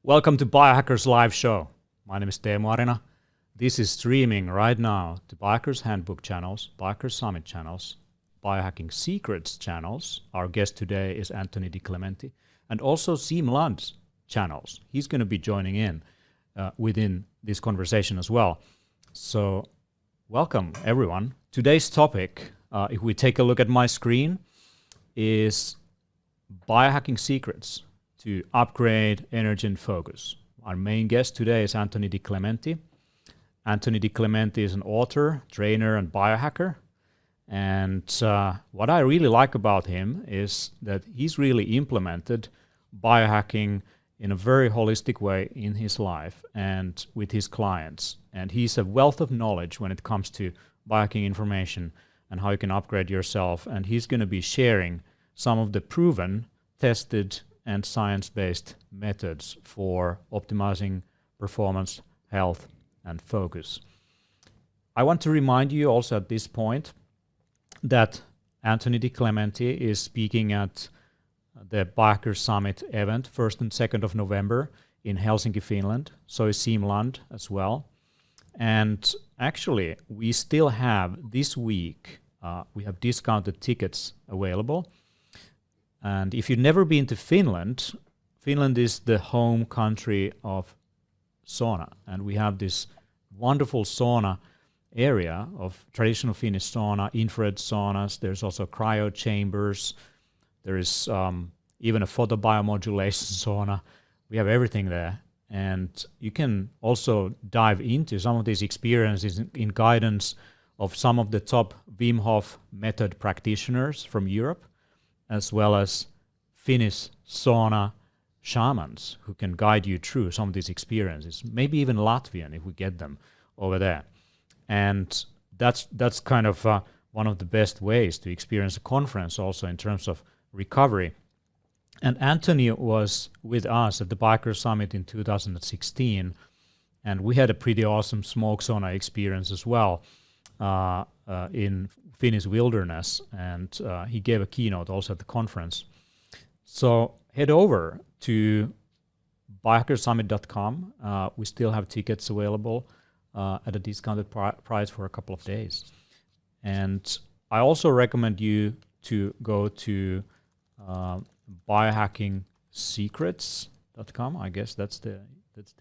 Welcome to Biohacker's live show. My name is Teemu Arina. This is streaming right now to Biohacker's Handbook channels, Biohacker Summit channels, Biohacking Secrets channels. Our guest today is Anthony DiClementi, and also Siim Land's channels. He's going to be joining in within this conversation as well. So welcome, everyone. Today's topic, if we take a look at my screen, is Biohacking Secrets to upgrade energy and focus. Our main guest today is Anthony DiClementi. Anthony DiClementi is an author, trainer, and biohacker. And what I really like about him is that he's really implemented biohacking in a very holistic way in his life and with his clients. And he's a wealth of knowledge when it comes to biohacking information and how you can upgrade yourself. And he's going to be sharing some of the proven, tested, and science-based methods for optimizing performance, health, and focus. I want to remind you also at this point that Anthony DiClementi is speaking at the Biohacker Summit event, 1st and 2nd of November in Helsinki, Finland. So is Siim Land as well. And actually, we still have this week, we have discounted tickets available. And if you've never been to Finland, Finland is the home country of sauna. And we have this wonderful sauna area of traditional Finnish sauna, infrared saunas. There's also cryo chambers. There is even a photobiomodulation sauna. We have everything there. And you can also dive into some of these experiences in guidance of some of the top Wim Hof method practitioners from Europe, as well as Finnish sauna shamans who can guide you through some of these experiences, maybe even Latvian if we get them over there. And that's kind of one of the best ways to experience a conference also in terms of recovery. And Anthony was with us at the Biohacker Summit in 2016, and we had a pretty awesome smoke sauna experience as well in Finnish wilderness, and he gave a keynote also at the conference. So head over to biohackersummit.com. We still have tickets available at a discounted price for a couple of days. And I also recommend you to go to biohackingsecrets.com. I guess that's the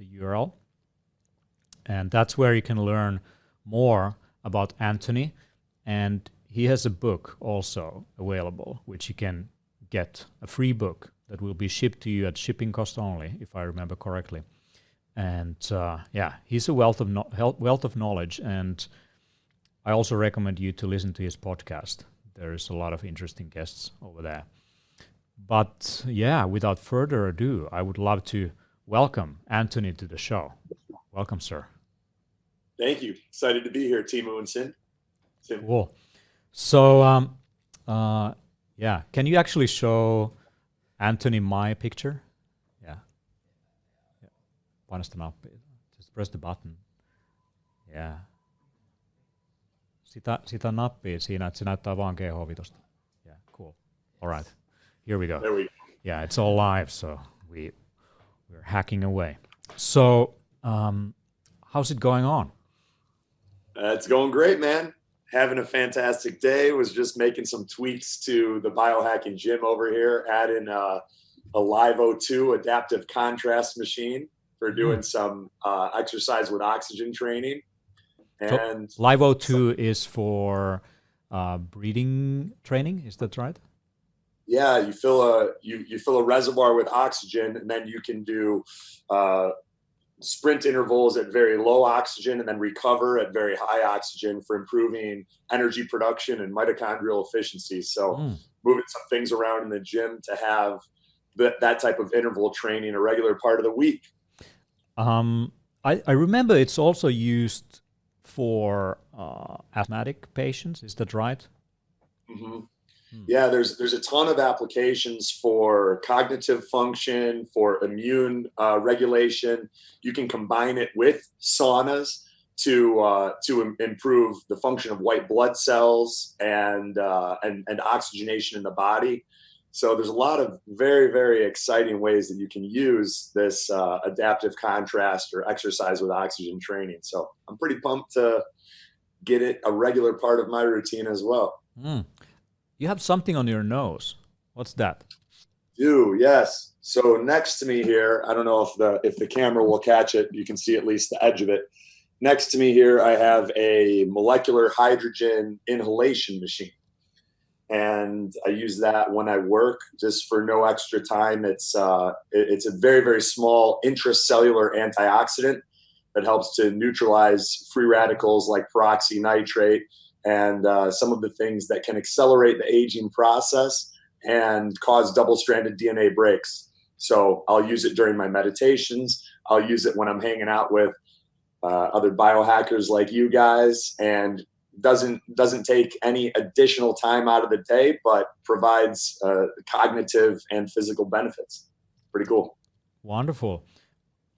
URL. And that's where you can learn more about Anthony. And he has a book also available, which you can get, a free book that will be shipped to you at shipping cost only, if I remember correctly. And he's a wealth of knowledge. And I also recommend you to listen to his podcast. There's a lot of interesting guests over there. But without further ado, I would love to welcome Anthony to the show. Welcome, sir. Thank you. Excited to be here, Teemu and Sin. Cool. So, can you actually show Anthony my picture? Yeah. Paina sitä nappia. Just press the button. Yeah. Sitä nappia siinä, että se näyttää vaan GH5. Yeah, cool. All right. Here we go. There we go. Yeah, it's all live, so we're hacking away. So, how's it going on? It's going great, man. Having a fantastic day. Was just making some tweaks to the biohacking gym over here, adding a Live O2 adaptive contrast machine for doing some exercise with oxygen training. And so Live O2 is for breathing training, is that right? Yeah, you fill a reservoir with oxygen, and then you can do sprint intervals at very low oxygen and then recover at very high oxygen for improving energy production and mitochondrial efficiency. So moving some things around in the gym to have that type of interval training a regular part of the week. I remember it's also used for asthmatic patients. Is that right? Mm-hmm. Yeah, there's a ton of applications for cognitive function, for immune regulation. You can combine it with saunas to improve the function of white blood cells and oxygenation in the body. So there's a lot of very, very exciting ways that you can use this adaptive contrast or exercise with oxygen training. So I'm pretty pumped to get it a regular part of my routine as well. You have something on your nose. What's that? Yes. So next to me here, I don't know if the camera will catch it. You can see at least the edge of it. Next to me here, I have a molecular hydrogen inhalation machine. And I use that when I work just for no extra time. It's a very, very small intracellular antioxidant that helps to neutralize free radicals like peroxynitrate and some of the things that can accelerate the aging process and cause double-stranded DNA breaks. So I'll use it during my meditations. I'll use it when I'm hanging out with other biohackers like you guys, and doesn't take any additional time out of the day, but provides cognitive and physical benefits. Pretty cool. Wonderful.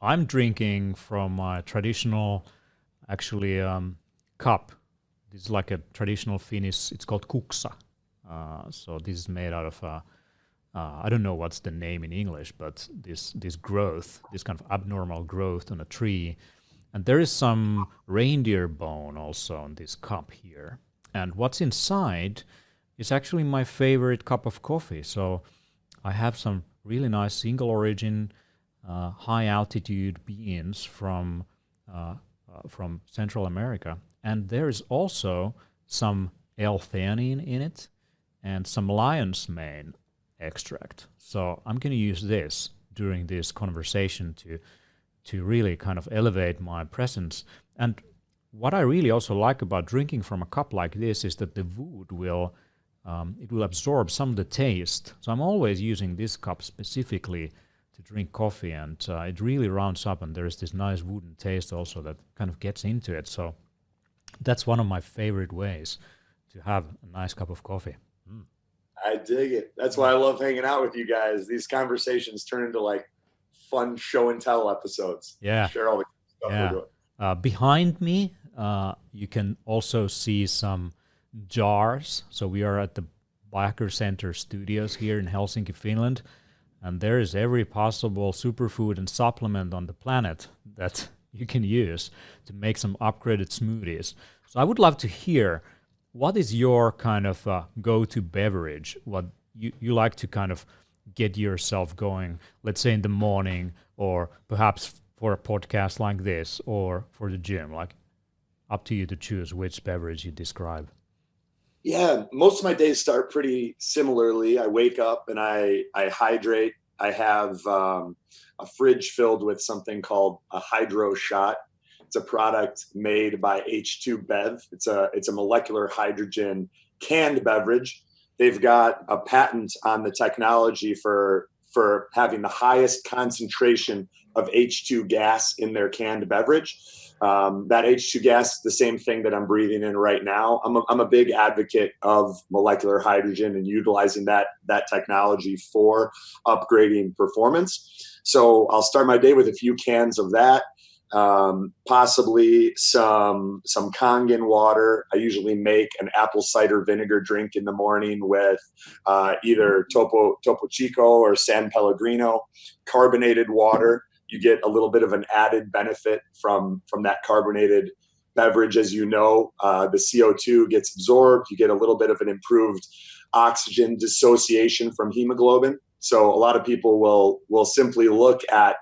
I'm drinking from my traditional, actually, cup. This is like a traditional Finnish, it's called kuksa. So this is made out of, I don't know what's the name in English, but this growth, this kind of abnormal growth on a tree. And there is some reindeer bone also in this cup here. And what's inside is actually my favorite cup of coffee. So I have some really nice single origin, high altitude beans from Central America. And there is also some L-theanine in it and some lion's mane extract. So I'm going to use this during this conversation to really kind of elevate my presence. And what I really also like about drinking from a cup like this is that the wood will absorb some of the taste. So I'm always using this cup specifically to drink coffee, and it really rounds up, and there's this nice wooden taste also that kind of gets into it. So that's one of my favorite ways to have a nice cup of coffee. I dig it. That's why I love hanging out with you guys. These conversations turn into like fun show and tell episodes. Yeah. Share all the stuff we're doing. Behind me, you can also see some jars. So we are at the Biohacker Center studios here in Helsinki, Finland. And there is every possible superfood and supplement on the planet that you can use to make some upgraded smoothies. So I would love to hear, what is your kind of go-to beverage? What you like to kind of get yourself going, let's say in the morning, or perhaps for a podcast like this, or for the gym? Like, up to you to choose which beverage you describe. Yeah, most of my days start pretty similarly. I wake up and I hydrate. I have a fridge filled with something called a hydro shot. It's a product made by H2 Bev. It's a molecular hydrogen canned beverage. They've got a patent on the technology for having the highest concentration of H2 gas in their canned beverage. That H2 gas is the same thing that I'm breathing in right now. I'm a big advocate of molecular hydrogen and utilizing that technology for upgrading performance. So I'll start my day with a few cans of that. Possibly some Kangen water. I usually make an apple cider vinegar drink in the morning with either Topo Chico or San Pellegrino. Carbonated water. You get a little bit of an added benefit from that carbonated beverage. As you know, the CO2 gets absorbed. You get a little bit of an improved oxygen dissociation from hemoglobin. So a lot of people will simply look at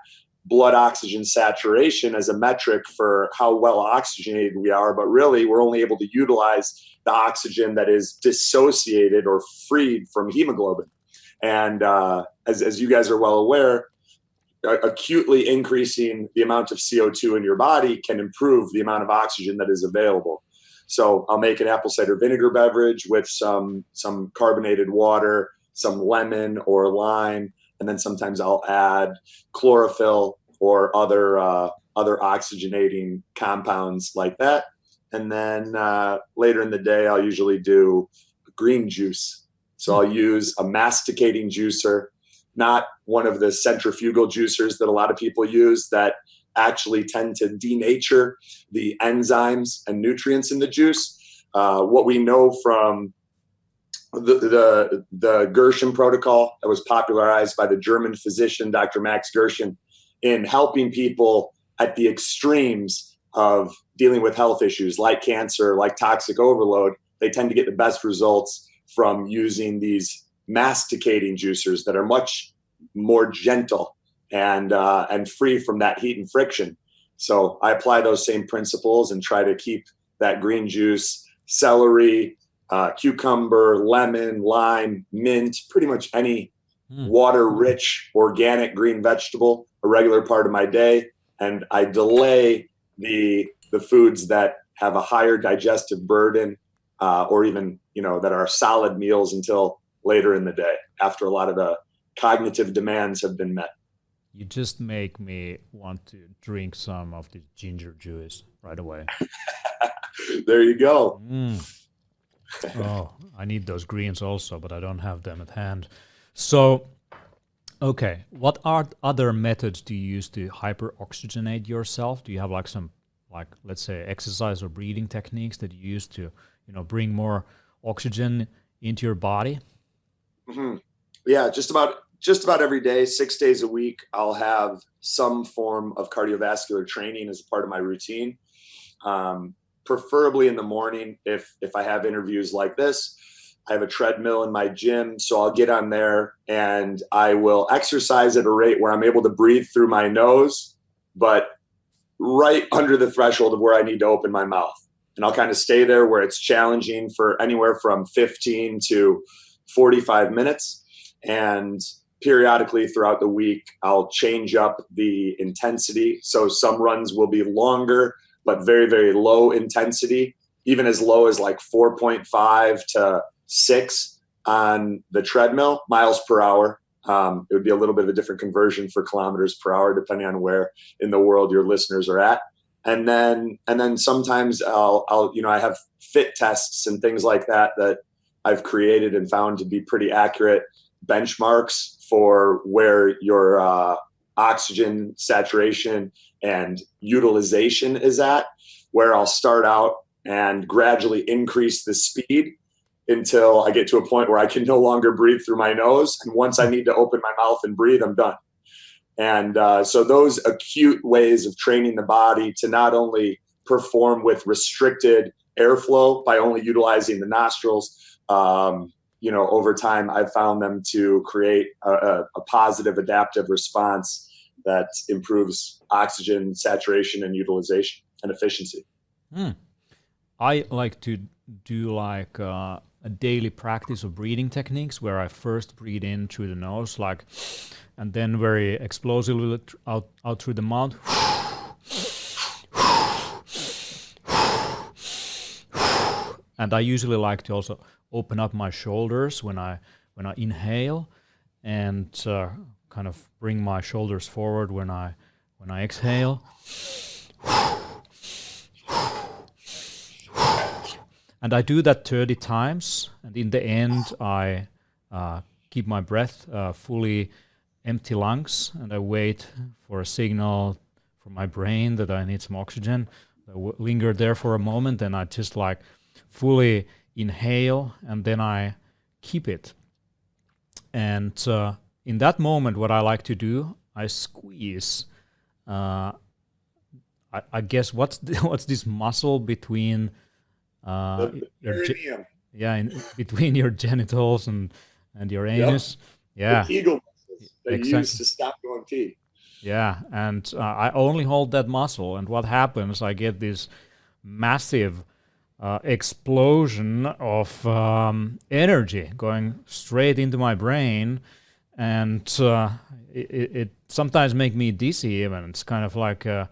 blood oxygen saturation as a metric for how well oxygenated we are, but really we're only able to utilize the oxygen that is dissociated or freed from hemoglobin. And as you guys are well aware, acutely increasing the amount of CO2 in your body can improve the amount of oxygen that is available. So I'll make an apple cider vinegar beverage with some carbonated water, some lemon or lime, and then sometimes I'll add chlorophyll or other oxygenating compounds like that. And then later in the day, I'll usually do green juice. So I'll use a masticating juicer, not one of the centrifugal juicers that a lot of people use that actually tend to denature the enzymes and nutrients in the juice. What we know from the Gershon protocol that was popularized by the German physician, Dr. Max Gershon, in helping people at the extremes of dealing with health issues like cancer, like toxic overload. They tend to get the best results from using these masticating juicers that are much more gentle and free from that heat and friction. So I apply those same principles and try to keep that green juice, celery, cucumber, lemon, lime, mint, pretty much any water-rich organic green vegetable a regular part of my day. And I delay the foods that have a higher digestive burden or even, that are solid meals until later in the day after a lot of the cognitive demands have been met. You just make me want to drink some of the ginger juice right away. There you go. Oh, I need those greens also, but I don't have them at hand. So, okay, what are other methods do you use to hyperoxygenate yourself? Do you have let's say exercise or breathing techniques that you use to, bring more oxygen into your body? Mm-hmm. Yeah, just about every day, 6 days a week, I'll have some form of cardiovascular training as a part of my routine. Preferably in the morning. If I have interviews like this, I have a treadmill in my gym, so I'll get on there and I will exercise at a rate where I'm able to breathe through my nose, but right under the threshold of where I need to open my mouth. And I'll kind of stay there where it's challenging for anywhere from 15 to 45 minutes. And periodically throughout the week, I'll change up the intensity. So some runs will be longer, but very, very low intensity, even as low as like 4.5 to 6 on the treadmill, miles per hour. It would be a little bit of a different conversion for kilometers per hour, depending on where in the world your listeners are at. And then sometimes I have fit tests and things like that I've created and found to be pretty accurate benchmarks for where your oxygen saturation and utilization is at, where I'll start out and gradually increase the speed until I get to a point where I can no longer breathe through my nose. And once I need to open my mouth and breathe, I'm done. And so those acute ways of training the body to not only perform with restricted airflow by only utilizing the nostrils, over time, I've found them to create a positive adaptive response that improves oxygen saturation and utilization and efficiency. I like to do a daily practice of breathing techniques where I first breathe in through the nose, and then very explosively out through the mouth. And I usually like to also open up my shoulders when I inhale, and kind of bring my shoulders forward when I exhale. And I do that 30 times, and in the end I keep my breath, fully empty lungs, and I wait for a signal from my brain that I need some oxygen. I linger there for a moment, and I just fully inhale, and then I keep it. And in that moment, what I like to do, I squeeze. I guess what's this muscle between The perineum. between your genitals and your anus. Yep. Yeah, the Kegel muscles that exactly. you use to stop going pee. Yeah, and I only hold that muscle, and what happens? I get this massive explosion of energy going straight into my brain, and it sometimes makes me dizzy. Even it's kind of like a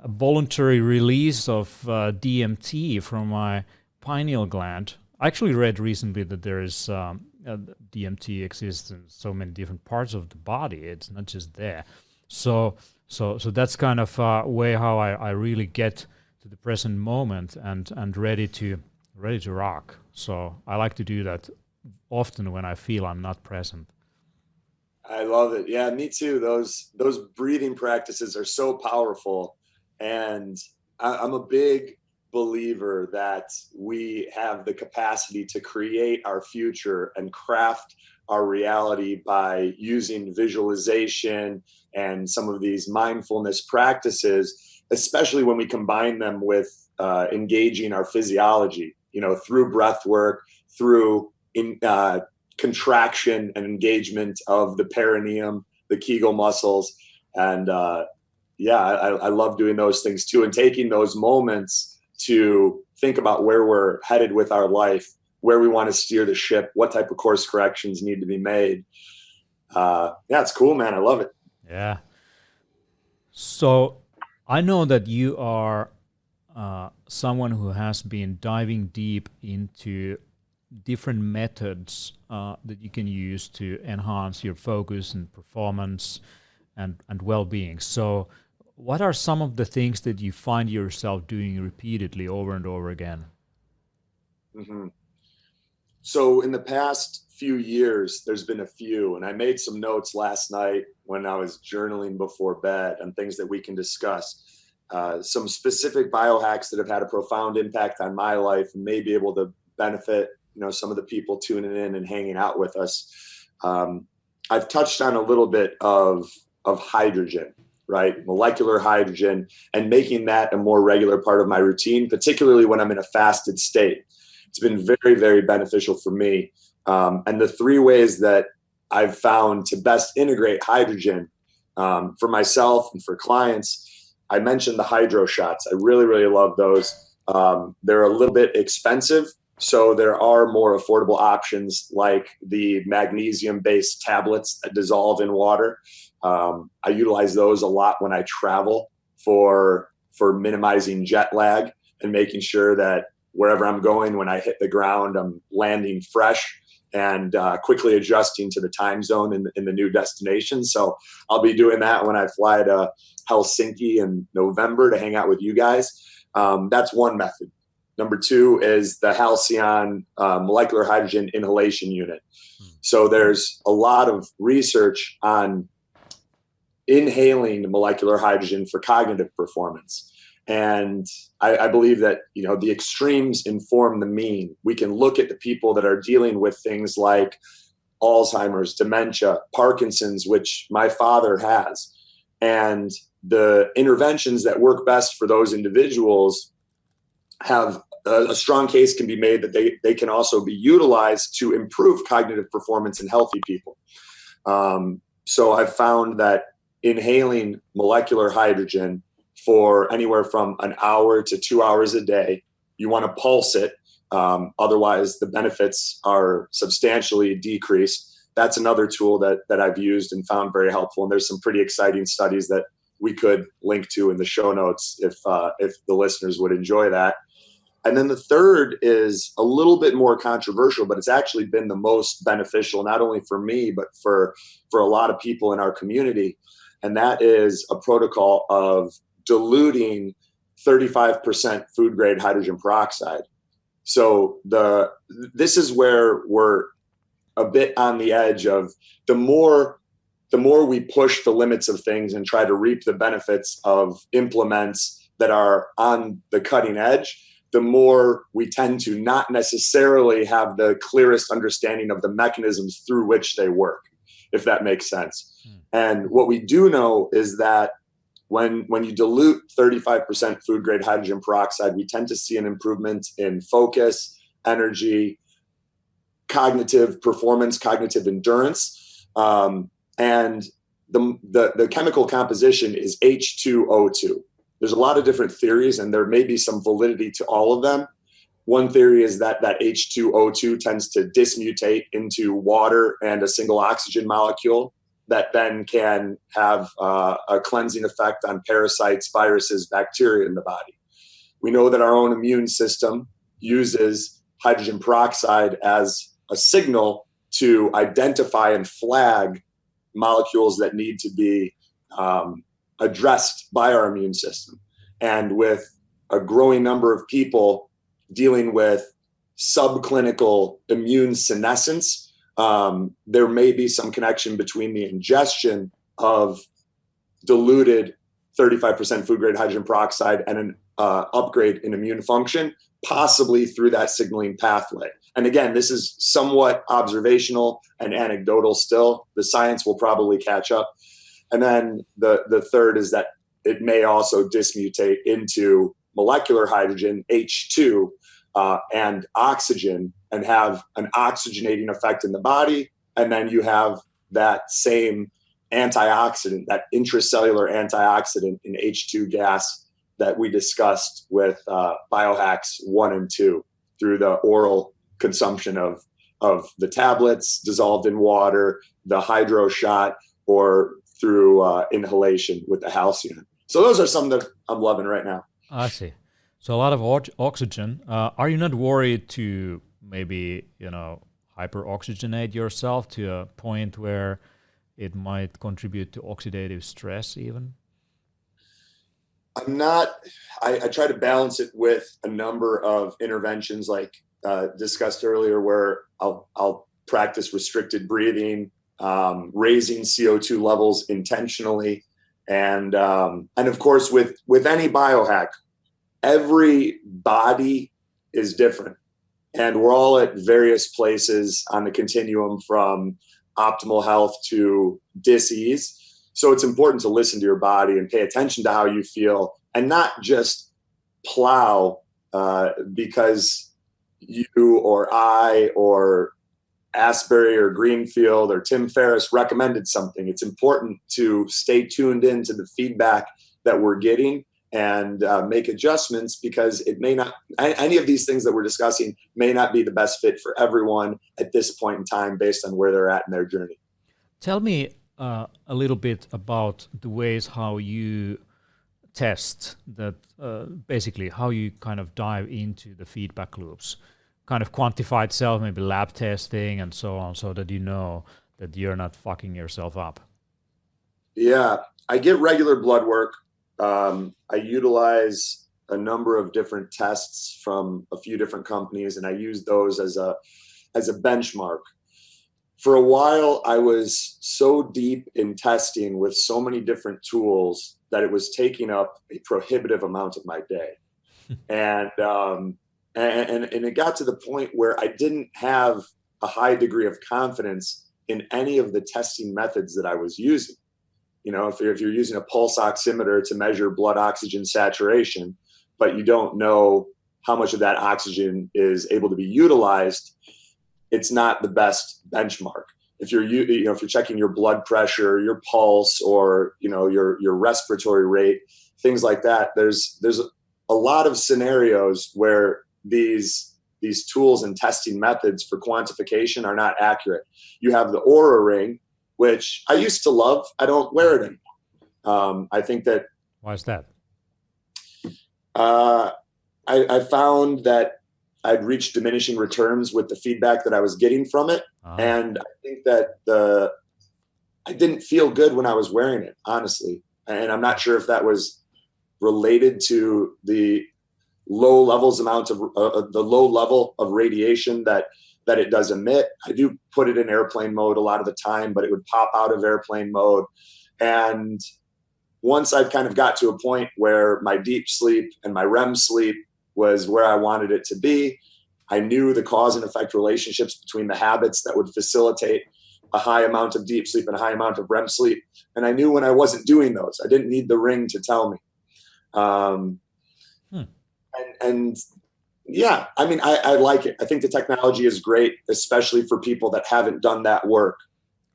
voluntary release of DMT from my pineal gland. I actually read recently that there is DMT exists in so many different parts of the body. It's not just there. So that's kind of a way how I really get to the present moment and ready to rock. So I like to do that often when I feel I'm not present. I love it. Yeah, me too. Those breathing practices are so powerful, and I'm a big believer that we have the capacity to create our future and craft our reality by using visualization and some of these mindfulness practices, especially when we combine them with engaging our physiology, through breath work, through contraction and engagement of the perineum, the Kegel muscles. And I love doing those things too, and taking those moments to think about where we're headed with our life, where we want to steer the ship, what type of course corrections need to be made. It's cool, man. I love it. Yeah. So I know that you are someone who has been diving deep into different methods that you can use to enhance your focus and performance and well-being. So what are some of the things that you find yourself doing repeatedly over and over again? Mm-hmm. So in the past few years, there's been a few, and I made some notes last night when I was journaling before bed on things that we can discuss. Some specific biohacks that have had a profound impact on my life and may be able to benefit, some of the people tuning in and hanging out with us. I've touched on a little bit of hydrogen, right? Molecular hydrogen, and making that a more regular part of my routine, particularly when I'm in a fasted state. It's been very, very beneficial for me. And the three ways that I've found to best integrate hydrogen for myself and for clients, I mentioned the hydro shots. I really, really love those. They're a little bit expensive, so there are more affordable options like the magnesium-based tablets that dissolve in water. I utilize those a lot when I travel for minimizing jet lag and making sure that wherever I'm going, when I hit the ground, I'm landing fresh and quickly adjusting to the time zone in the new destination. So I'll be doing that when I fly to Helsinki in November to hang out with you guys. That's one method. Number two is the Halcyon molecular hydrogen inhalation unit. So there's a lot of research on inhaling molecular hydrogen for cognitive performance. And I believe that, the extremes inform the mean. We can look at the people that are dealing with things like Alzheimer's, dementia, Parkinson's, which my father has. And the interventions that work best for those individuals have a strong case can be made that they can also be utilized to improve cognitive performance in healthy people. So I've found that inhaling molecular hydrogen for anywhere from an hour to 2 hours a day, you want to pulse it. Otherwise, the benefits are substantially decreased. That's another tool that I've used and found very helpful. And there's some pretty exciting studies that we could link to in the show notes if the listeners would enjoy that. And then the third is a little bit more controversial, but it's actually been the most beneficial, not only for me, but for a lot of people in our community. And that is a protocol of diluting 35% food grade hydrogen peroxide. So this is where we're a bit on the edge of the more we push the limits of things and try to reap the benefits of implements that are on the cutting edge, the more we tend to not necessarily have the clearest understanding of the mechanisms through which they work, if that makes sense. And what we do know is that when you dilute 35% food grade hydrogen peroxide, we tend to see an improvement in focus, energy, cognitive performance, cognitive endurance. And the chemical composition is H2O2. There's a lot of different theories, and there may be some validity to all of them. One theory is that H2O2 tends to dismutate into water and a single oxygen molecule that then can have a cleansing effect on parasites, viruses, bacteria in the body. We know that our own immune system uses hydrogen peroxide as a signal to identify and flag molecules that need to be addressed by our immune system. And with a growing number of people dealing with subclinical immune senescence, there may be some connection between the ingestion of diluted 35% food grade hydrogen peroxide and an upgrade in immune function, possibly through that signaling pathway. And again, this is somewhat observational and anecdotal still. The science will probably catch up. And then the third is that it may also dismutate into molecular hydrogen, H2, and oxygen, and have an oxygenating effect in the body. And then you have that same antioxidant, that intracellular antioxidant in H2 gas that we discussed with Biohacks 1 and 2 through the oral consumption of the tablets dissolved in water, the hydro shot, or through inhalation with the halcyon. So those are some that I'm loving right now. I see. So a lot of oxygen. Are you not worried to maybe, hyperoxygenate yourself to a point where it might contribute to oxidative stress even? I'm not. I try to balance it with a number of interventions like discussed earlier, where I'll practice restricted breathing, raising CO2 levels intentionally. And of course, with any biohack, every body is different. And we're all at various places on the continuum from optimal health to dis-ease. So it's important to listen to your body and pay attention to how you feel, and not just plow because you or I or Asbury or Greenfield or Tim Ferriss recommended something. It's important to stay tuned in to the feedback that we're getting and make adjustments, because it may not, any of these things that we're discussing may not be the best fit for everyone at this point in time based on where they're at in their journey. Tell me a little bit about the ways how you test that, basically how you kind of dive into the feedback loops, kind of quantified self, maybe lab testing and so on, so that you know that you're not fucking yourself up. Yeah, I get regular blood work. I utilize a number of different tests from a few different companies, and I use those as a benchmark. For a while, I was so deep in testing with so many different tools that it was taking up a prohibitive amount of my day. And it got to the point where I didn't have a high degree of confidence in any of the testing methods that I was using. If you're using a pulse oximeter to measure blood oxygen saturation, but you don't know how much of that oxygen is able to be utilized, it's not the best benchmark. If you're checking your blood pressure, your pulse, or your respiratory rate, things like that, there's a lot of scenarios where these tools and testing methods for quantification are not accurate. You have the Oura ring, which I used to love. I don't wear it anymore. I think that. Why is that? I found that I'd reached diminishing returns with the feedback that I was getting from it. And I think that I didn't feel good when I was wearing it, honestly. And I'm not sure if that was related to the low level of radiation that it does emit. I do put it in airplane mode a lot of the time, but it would pop out of airplane mode. And once I kind of got to a point where my deep sleep and my REM sleep was where I wanted it to be, I knew the cause and effect relationships between the habits that would facilitate a high amount of deep sleep and a high amount of REM sleep. And I knew when I wasn't doing those. I didn't need the ring to tell me. And yeah, I mean, I like it. I think the technology is great, especially for people that haven't done that work.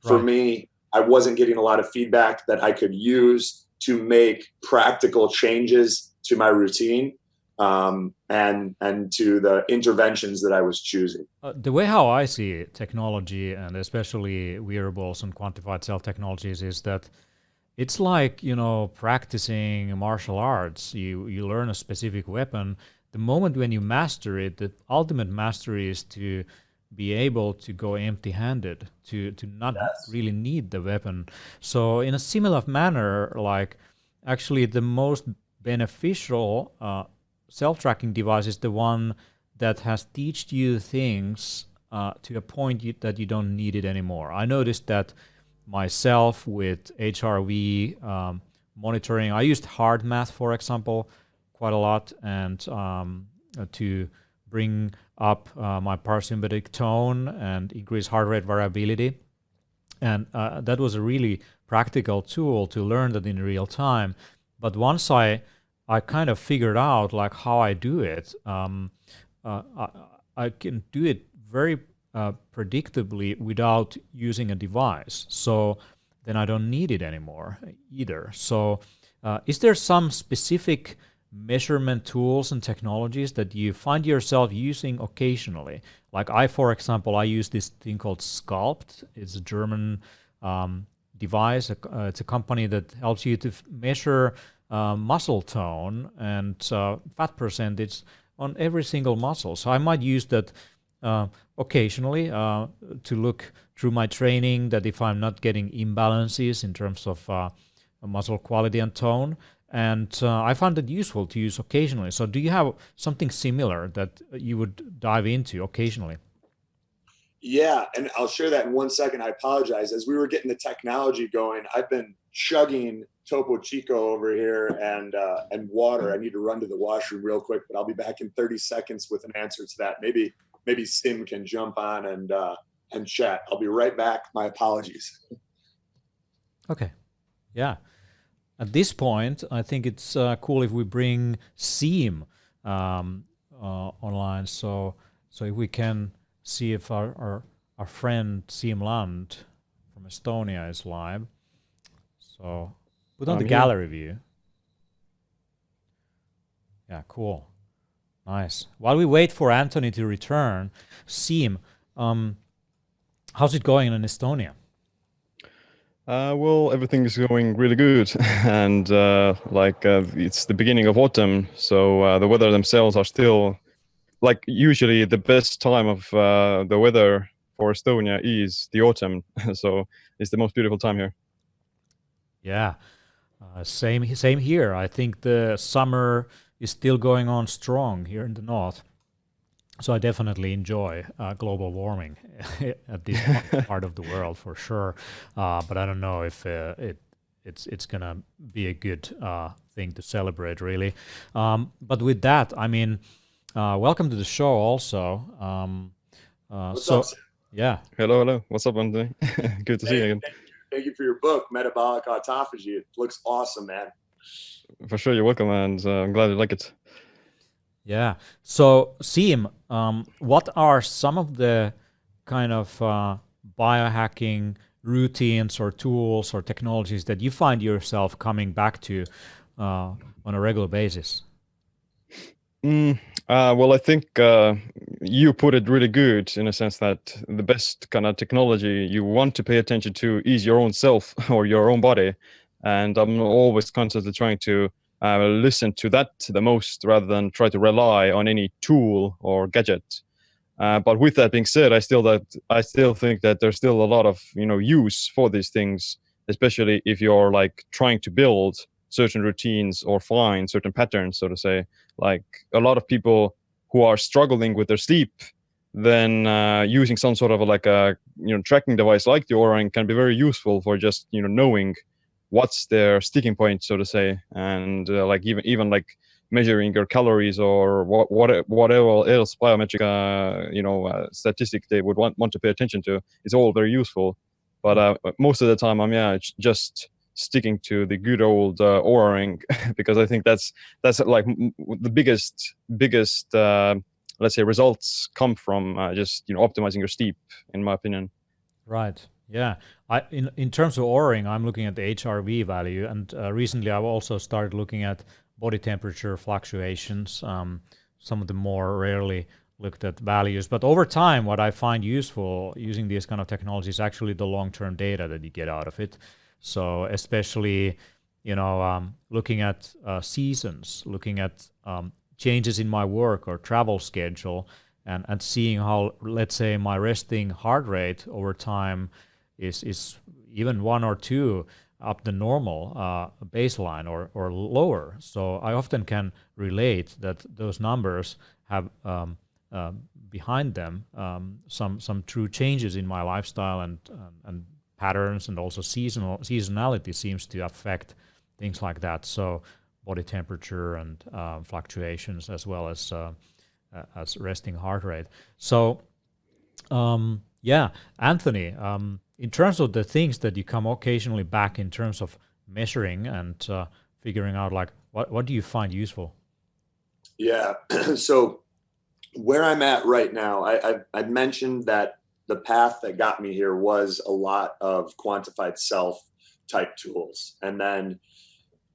Right. For me, I wasn't getting a lot of feedback that I could use to make practical changes to my routine, and to the interventions that I was choosing. The way how I see technology, and especially wearables and quantified self technologies, is that it's like, practicing martial arts. You learn a specific weapon. The moment when you master it, the ultimate mastery is to be able to go empty-handed, to not really need the weapon. So in a similar manner, like actually the most beneficial self-tracking device is the one that has taught you things to a point that you don't need it anymore. I noticed that myself with HRV, monitoring. I used heart math, for example, quite a lot, and to bring up my parasympathetic tone and increase heart rate variability. And that was a really practical tool to learn that in real time. But once I kind of figured out like how I do it, I can do it very predictably without using a device. So then I don't need it anymore either. So is there some specific measurement tools and technologies that you find yourself using occasionally? Like for example, I use this thing called Sculpt. It's a German device. It's a company that helps you to measure muscle tone and fat percentage on every single muscle. So I might use that occasionally to look through my training, that if I'm not getting imbalances in terms of muscle quality and tone. And I found it useful to use occasionally. So do you have something similar that you would dive into occasionally? Yeah, and I'll share that in 1 second. I apologize. As we were getting the technology going, I've been chugging Topo Chico over here and water. I need to run to the washroom real quick, but I'll be back in 30 seconds with an answer to that. Maybe Sim can jump on and chat. I'll be right back. My apologies. Okay. Yeah. At this point, I think it's cool if we bring Sim online. So if we can see if our friend Sim Land from Estonia is live. So put on the gallery view. Yeah, cool. Nice. While we wait for Anthony to return, Sim, how's it going in Estonia? Well, everything is going really good, and it's the beginning of autumn, so the weather themselves are still, like usually the best time of the weather for Estonia is the autumn, so it's the most beautiful time here. Yeah, same here. I think the summer is still going on strong here in the north. So I definitely enjoy global warming at this part of the world for sure, but I don't know if it's gonna be a good thing to celebrate really. But with that, I mean, welcome to the show also. What's up, Sam? Yeah. Hello. What's up, Anthony? Good to see you again. Thank you for your book, Metabolic Autophagy. It looks awesome, man. For sure, you're welcome, and I'm glad you like it. Yeah. So, Sim, what are some of the kind of biohacking routines or tools or technologies that you find yourself coming back to on a regular basis? Well, I think you put it really good in a sense that the best kind of technology you want to pay attention to is your own self or your own body. And I'm always constantly trying to listen to that the most rather than try to rely on any tool or gadget. But with that being said, I still think that there's still a lot of use for these things, especially if you're like trying to build certain routines or find certain patterns, so to say. Like a lot of people who are struggling with their sleep, then using some sort of a tracking device like the Oura Ring can be very useful for just knowing what's their sticking point, so to say, and like even like measuring your calories or whatever else biometric statistic they would want to pay attention to. It's all very useful, but most of the time I'm just sticking to the good old Oura Ring because I think that's like the biggest let's say results come from just optimizing your sleep, in my opinion. Right. Yeah. In terms of Oura Ring, I'm looking at the HRV value, and recently I've also started looking at body temperature fluctuations, some of the more rarely looked at values. But over time, what I find useful using these kind of technologies is actually the long-term data that you get out of it. So especially, looking at seasons, looking at changes in my work or travel schedule, and seeing how, let's say, my resting heart rate over time is even 1 or 2 up the normal baseline or lower. So I often can relate that those numbers have behind them some true changes in my lifestyle and patterns, and also seasonality seems to affect things like that. So body temperature and fluctuations, as well as resting heart rate. So yeah, Anthony, in terms of the things that you come occasionally back in terms of measuring and figuring out, like, what do you find useful? Yeah. So where I'm at right now, I mentioned that the path that got me here was a lot of quantified self type tools. And then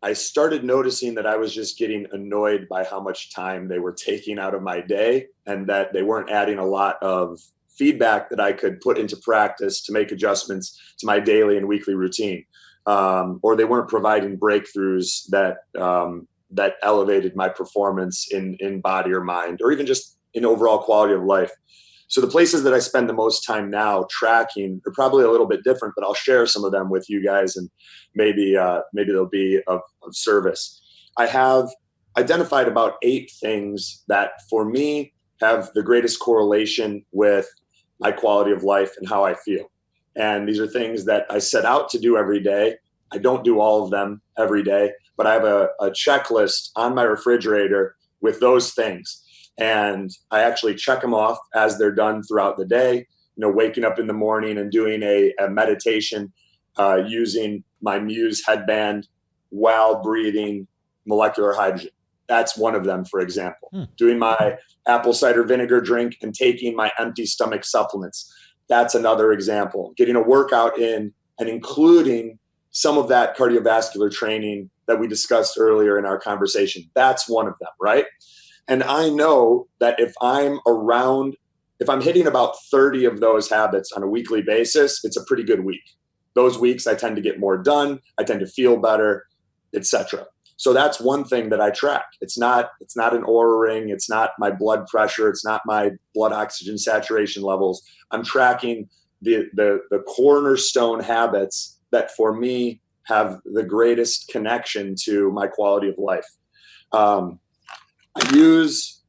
I started noticing that I was just getting annoyed by how much time they were taking out of my day, and that they weren't adding a lot of feedback that I could put into practice to make adjustments to my daily and weekly routine. Or they weren't providing breakthroughs that elevated my performance in body or mind, or even just in overall quality of life. So the places that I spend the most time now tracking are probably a little bit different, but I'll share some of them with you guys, and maybe they'll be of service. I have identified about 8 things that for me have the greatest correlation with my quality of life and how I feel. And these are things that I set out to do every day. I don't do all of them every day, but I have a checklist on my refrigerator with those things. And I actually check them off as they're done throughout the day. You know, waking up in the morning and doing a meditation using my Muse headband while breathing molecular hydrogen. That's one of them, for example. Doing my apple cider vinegar drink and taking my empty stomach supplements. That's another example. Getting a workout in and including some of that cardiovascular training that we discussed earlier in our conversation. That's one of them, right? And I know that if I'm hitting about 30 of those habits on a weekly basis, it's a pretty good week. Those weeks I tend to get more done, I tend to feel better, etc. So that's one thing that I track. It's not an Oura ring, it's not my blood pressure, it's not my blood oxygen saturation levels. I'm tracking the cornerstone habits that for me have the greatest connection to my quality of life. I use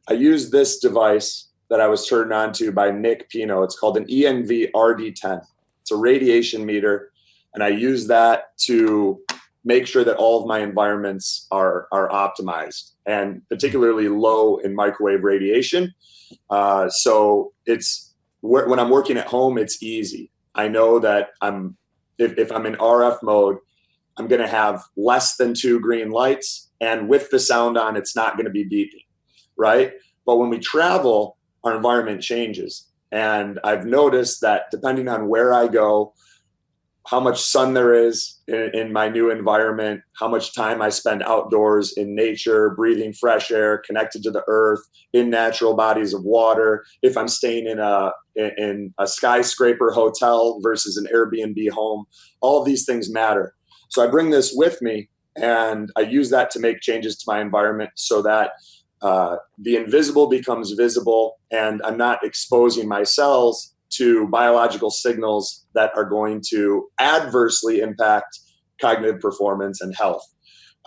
this device that I was turned on to by Nick Pino. It's called an ENV RD10. It's a radiation meter, and I use that to make sure that all of my environments are optimized, and particularly low in microwave radiation. So it's when I'm working at home, it's easy. I know that if I'm in RF mode, I'm going to have less than 2 green lights, and with the sound on, it's not going to be beeping, right? But when we travel, our environment changes. And I've noticed that depending on where I go, how much sun there is in my new environment, how much time I spend outdoors in nature, breathing fresh air, connected to the earth, in natural bodies of water, if I'm staying in a skyscraper hotel versus an Airbnb home, all of these things matter. So I bring this with me, and I use that to make changes to my environment so that the invisible becomes visible, and I'm not exposing my cells to biological signals that are going to adversely impact cognitive performance and health.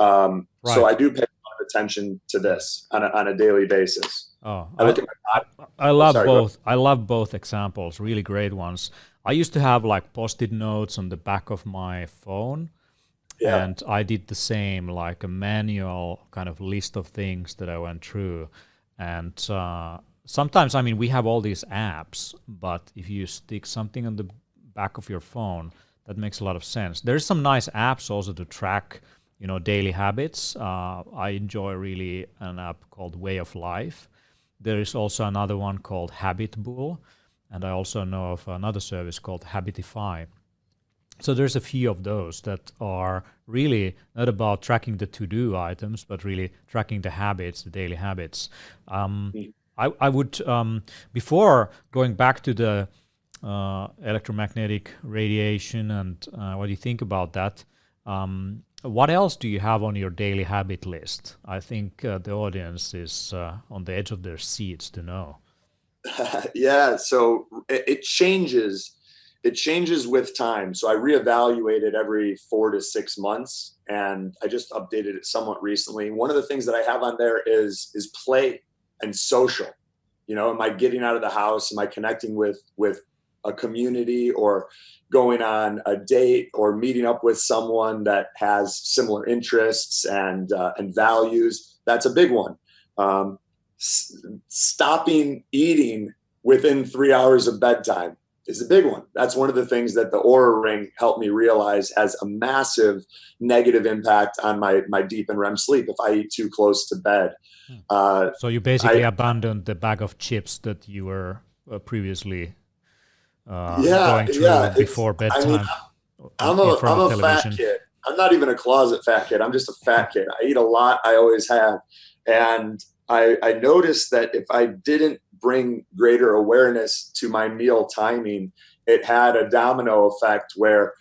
Right. So I do pay a lot of attention to this on a daily basis. Oh, I look at my body. I love Sorry, both. I love both examples, really great ones. I used to have like post-it notes on the back of my phone. Yeah. And I did the same, like a manual kind of list of things that I went through. And sometimes, I mean, we have all these apps, but if you stick something on the back of your phone, that makes a lot of sense. There's some nice apps also to track, daily habits. I enjoy really an app called Way of Life. There is also another one called Habit Bull. And I also know of another service called Habitify. So there's a few of those that are really not about tracking the to-do items, but really tracking the habits, the daily habits. I would, before going back to the electromagnetic radiation and what do you think about that, what else do you have on your daily habit list? I think the audience is on the edge of their seats to know. Yeah, so it changes. It changes with time. So I reevaluate it every 4 to 6 months, and I just updated it somewhat recently. One of the things that I have on there is play and social. Am I getting out of the house? Am I connecting with a community or going on a date or meeting up with someone that has similar interests and values. That's a big one. Stopping eating within 3 hours of bedtime is a big one. That's one of the things that the Aura Ring helped me realize has a massive negative impact on my deep and REM sleep if I eat too close to bed. So you basically abandoned the bag of chips that you were previously going through before bedtime. I'm a fat kid. I'm not even a closet fat kid. I'm just a fat kid. I eat a lot. I always have. And I noticed that if I didn't bring greater awareness to my meal timing, it had a domino effect where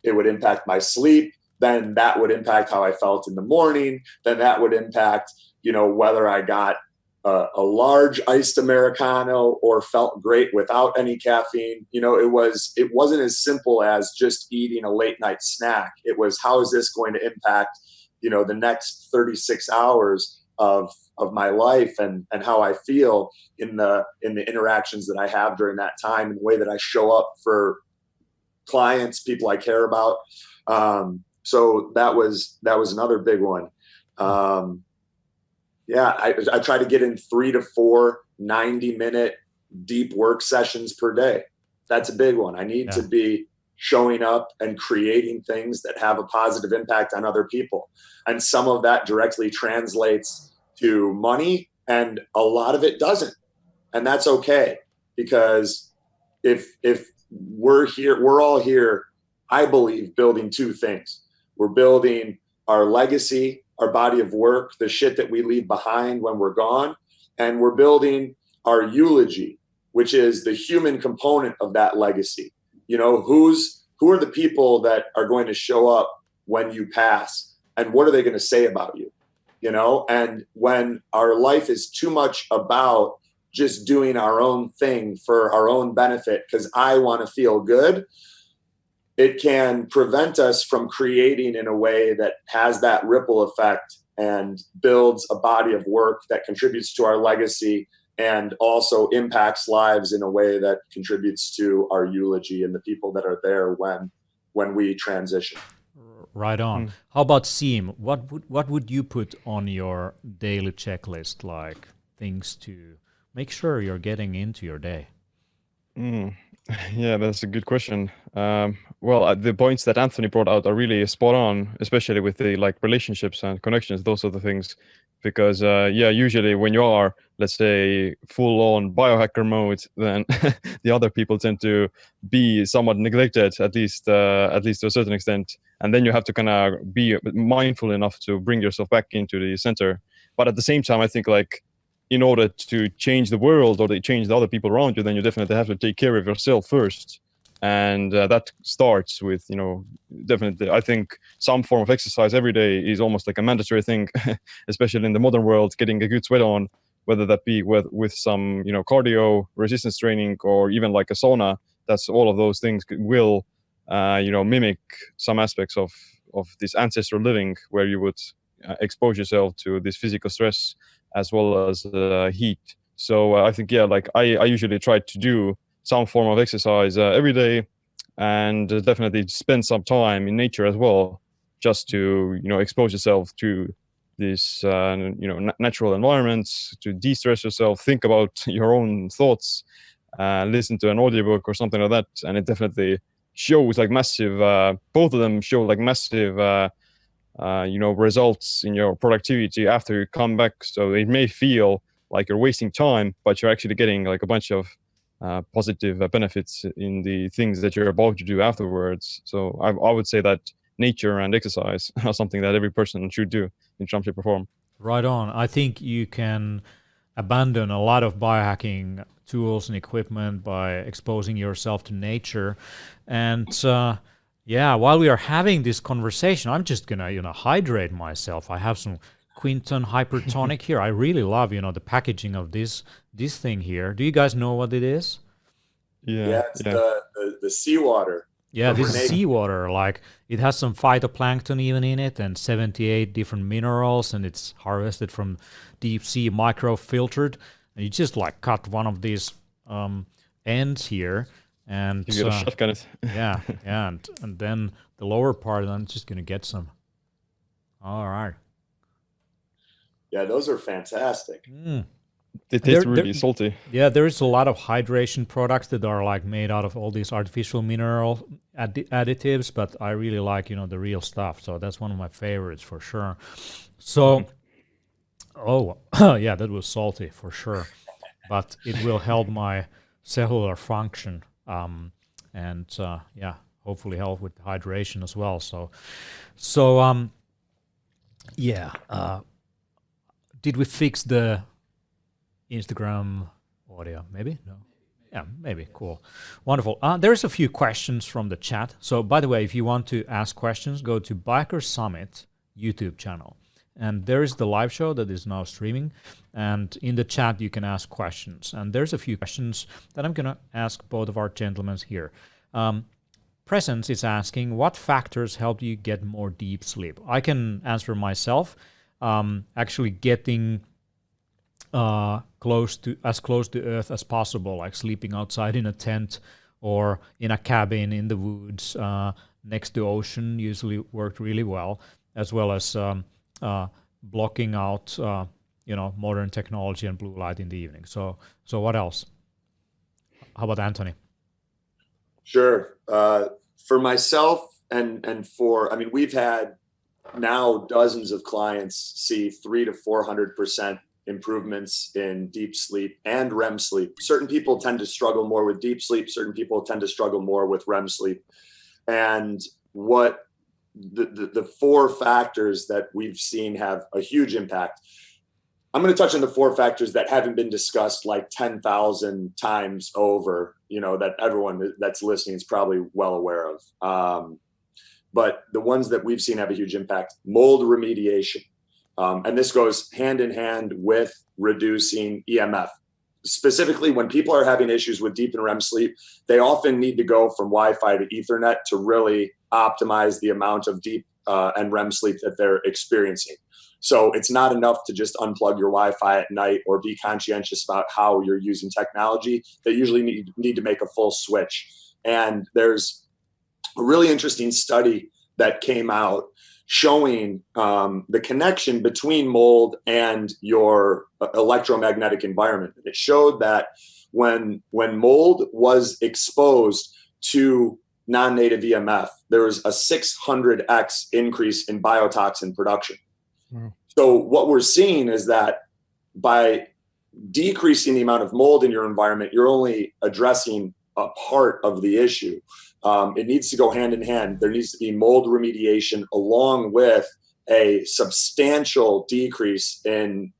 it would impact my sleep. Then that would impact how I felt in the morning. Then that would impact, whether I got a large iced Americano or felt great without any caffeine. It wasn't as simple as just eating a late night snack. It was, how is this going to impact, the next 36 hours of my life and how I feel in the interactions that I have during that time and the way that I show up for clients, people I care about. So that was another big one. I try to get in 3 to 4 90-minute deep work sessions per day. That's a big one. I need to be showing up and creating things that have a positive impact on other people. And some of that directly translates to money, and a lot of it doesn't. And that's okay, because if we're all here, I believe, building 2 things. We're building our legacy, our body of work, the shit that we leave behind when we're gone, and we're building our eulogy, which is the human component of that legacy. Who are the people that are going to show up when you pass, and what are they going to say about you? And when our life is too much about just doing our own thing for our own benefit, because I want to feel good, it can prevent us from creating in a way that has that ripple effect and builds a body of work that contributes to our legacy and also impacts lives in a way that contributes to our eulogy and the people that are there when we transition. Right on. How about Seam? What would you put on your daily checklist, like things to make sure you're getting into your day? Yeah, that's a good question. The points that Anthony brought out are really spot on, especially with the relationships and connections, those sort of things. Because usually when you are, let's say, full on biohacker mode, then the other people tend to be somewhat neglected, at least to a certain extent. And then you have to kind of be mindful enough to bring yourself back into the center. But at the same time, I think in order to change the world or to change the other people around you, then you definitely have to take care of yourself first. And that starts with, definitely, I think some form of exercise every day is almost like a mandatory thing, especially in the modern world, getting a good sweat on, whether that be with some, cardio, resistance training, or even like a sauna. That's all of those things will, mimic some aspects of this ancestral living where you would expose yourself to this physical stress as well as heat. So I think, I usually try to do some form of exercise every day, and definitely spend some time in nature as well, just to expose yourself to these natural environments, to de-stress yourself, think about your own thoughts, listen to an audiobook or something like that. And it definitely shows massive, both of them show massive results in your productivity after you come back. So it may feel like you're wasting time, but you're actually getting a bunch of positive benefits in the things that you're about to do afterwards. So I would say that nature and exercise are something that every person should do in some shape or form. Right on. I think you can abandon a lot of biohacking tools and equipment by exposing yourself to nature. And while we are having this conversation, I'm just gonna hydrate myself. I have some Quinton Hypertonic here. I really love the packaging of this thing here. Do you guys know what it is? Yeah, it's the seawater. Yeah, this is seawater. It has some phytoplankton even in it, and 78 different minerals, and it's harvested from deep sea, microfiltered. And you just cut one of these ends here, And You gotta shotgun it. yeah, and then the lower part, I'm just gonna get some. All right. Yeah, those are fantastic. It tastes really salty. Yeah, there is a lot of hydration products that are like made out of all these artificial mineral additives, but I really like, the real stuff. So that's one of my favorites for sure. So, oh, yeah, that was salty for sure, but it will help my cellular function, and yeah, hopefully help with hydration as well. So, yeah. Did we fix the Instagram audio? Maybe? No. Yeah, maybe. Cool. Wonderful. There's a few questions from the chat. So, by the way, if you want to ask questions, go to Biohacker Summit YouTube channel. And there is the live show that is now streaming. And in the chat, you can ask questions. And there's a few questions that I'm going to ask both of our gentlemen here. Presence is asking, what factors help you get more deep sleep? I can answer myself. Actually getting close to Earth as possible, like sleeping outside in a tent or in a cabin in the woods next to ocean usually worked really well, as well as blocking out modern technology and blue light in the evening. So what else? How about Anthony? Sure. For myself and we've had now dozens of clients see 300 to 400% improvements in deep sleep and REM sleep. Certain people tend to struggle more with deep sleep. Certain people tend to struggle more with REM sleep. And what the four factors that we've seen have a huge impact. I'm going to touch on the four factors that haven't been discussed like 10,000 times over, that everyone that's listening is probably well aware of. But the ones that we've seen have a huge impact: mold remediation. And this goes hand in hand with reducing EMF. Specifically, when people are having issues with deep and REM sleep, they often need to go from Wi-Fi to Ethernet to really optimize the amount of deep and REM sleep that they're experiencing. So it's not enough to just unplug your Wi-Fi at night or be conscientious about how you're using technology. They usually need to make a full switch. And there's a really interesting study that came out showing the connection between mold and your electromagnetic environment. It showed that when mold was exposed to non-native EMF, there was a 600x increase in biotoxin production. Wow. So what we're seeing is that by decreasing the amount of mold in your environment, you're only addressing a part of the issue. It needs to go hand in hand. There needs to be mold remediation along with a substantial decrease in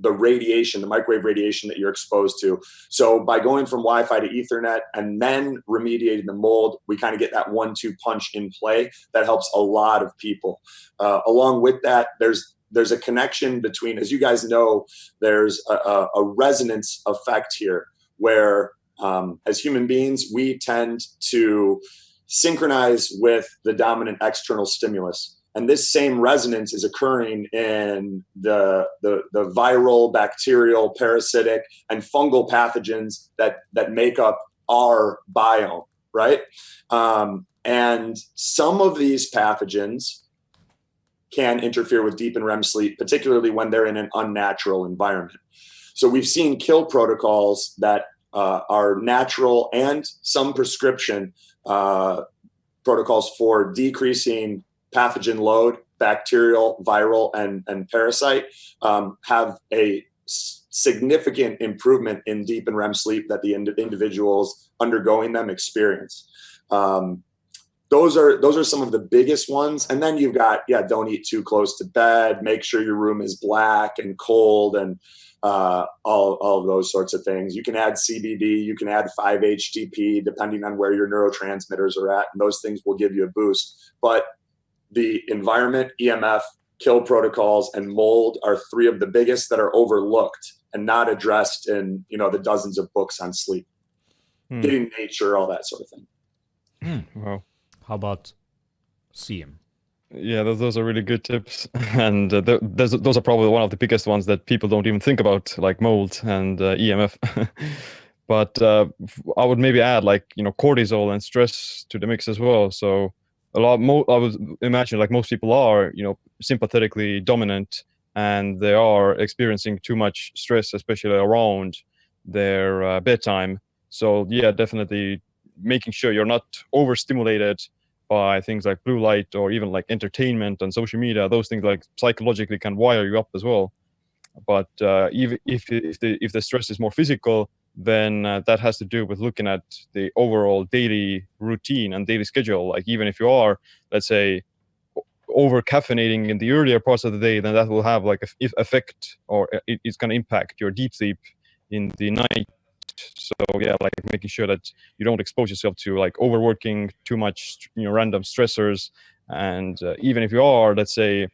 the radiation, the microwave radiation that you're exposed to. So by going from Wi-Fi to Ethernet and then remediating the mold, we kind of get that 1-2 punch in play that helps a lot of people. Along with that, there's a connection between, as you guys know, there's a resonance effect here where as human beings, we tend to synchronize with the dominant external stimulus. And this same resonance is occurring in the viral, bacterial, parasitic, and fungal pathogens that make up our biome, right? And some of these pathogens can interfere with deep and REM sleep, particularly when they're in an unnatural environment. So we've seen kill protocols that are natural and some prescription protocols for decreasing pathogen load, bacterial, viral, and parasite, have a significant improvement in deep and REM sleep that the individuals undergoing them experience. Those are some of the biggest ones. And then you've got, don't eat too close to bed, make sure your room is black and cold, and all of those sorts of things. You can add CBD, you can add 5-HTP, depending on where your neurotransmitters are at, and those things will give you a boost. But the environment, EMF, kill protocols, and mold are three of the biggest that are overlooked and not addressed in the dozens of books on sleep. Getting nature, all that sort of thing. Wow. How about CM? Yeah, those are really good tips, and those are probably one of the biggest ones that people don't even think about, like mold and EMF. But I would maybe add like, cortisol and stress to the mix as well. So I would imagine like most people are, sympathetically dominant, and they are experiencing too much stress, especially around their bedtime. So yeah, definitely making sure you're not overstimulated by things like blue light or even like entertainment and social media. Those things like psychologically can wire you up as well. But even if the stress is more physical, then that has to do with looking at the overall daily routine and daily schedule. Like even if you are, let's say, over caffeinating in the earlier parts of the day, then that will have like a effect, or it's going to impact your deep sleep in the night. So yeah, like making sure that you don't expose yourself to like overworking too much, random stressors. And even if you are, let's say,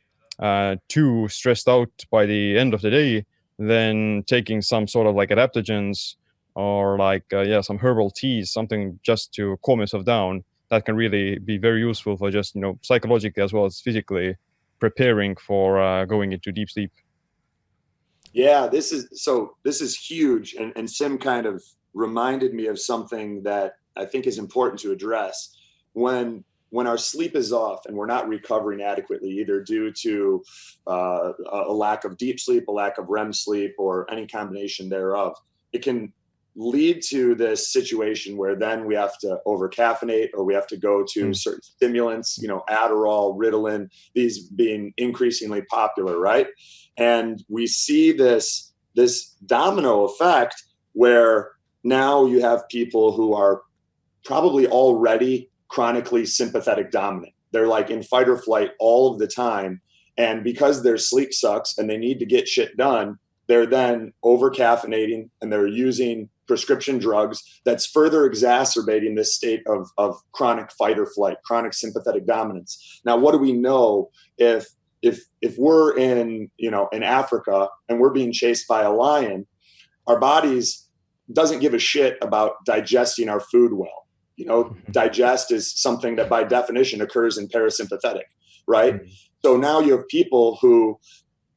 too stressed out by the end of the day, then taking some sort of like adaptogens, or like some herbal teas, something just to calm yourself down, that can really be very useful for just psychologically as well as physically preparing for going into deep sleep. Yeah, this is huge, and Sim kind of reminded me of something that I think is important to address. When our sleep is off and we're not recovering adequately, either due to a lack of deep sleep, a lack of REM sleep, or any combination thereof, it can lead to this situation where then we have to over caffeinate, or we have to go to certain stimulants, Adderall, Ritalin, these being increasingly popular, right? And we see this domino effect where now you have people who are probably already chronically sympathetic dominant. They're like in fight or flight all of the time. And because their sleep sucks and they need to get shit done, they're then over caffeinating and they're using prescription drugs that's further exacerbating this state of chronic fight or flight, chronic sympathetic dominance. Now, what do we know if we're in Africa and we're being chased by a lion? Our bodies doesn't give a shit about digesting our food well. Digest is something that by definition occurs in parasympathetic, right? So now you have people who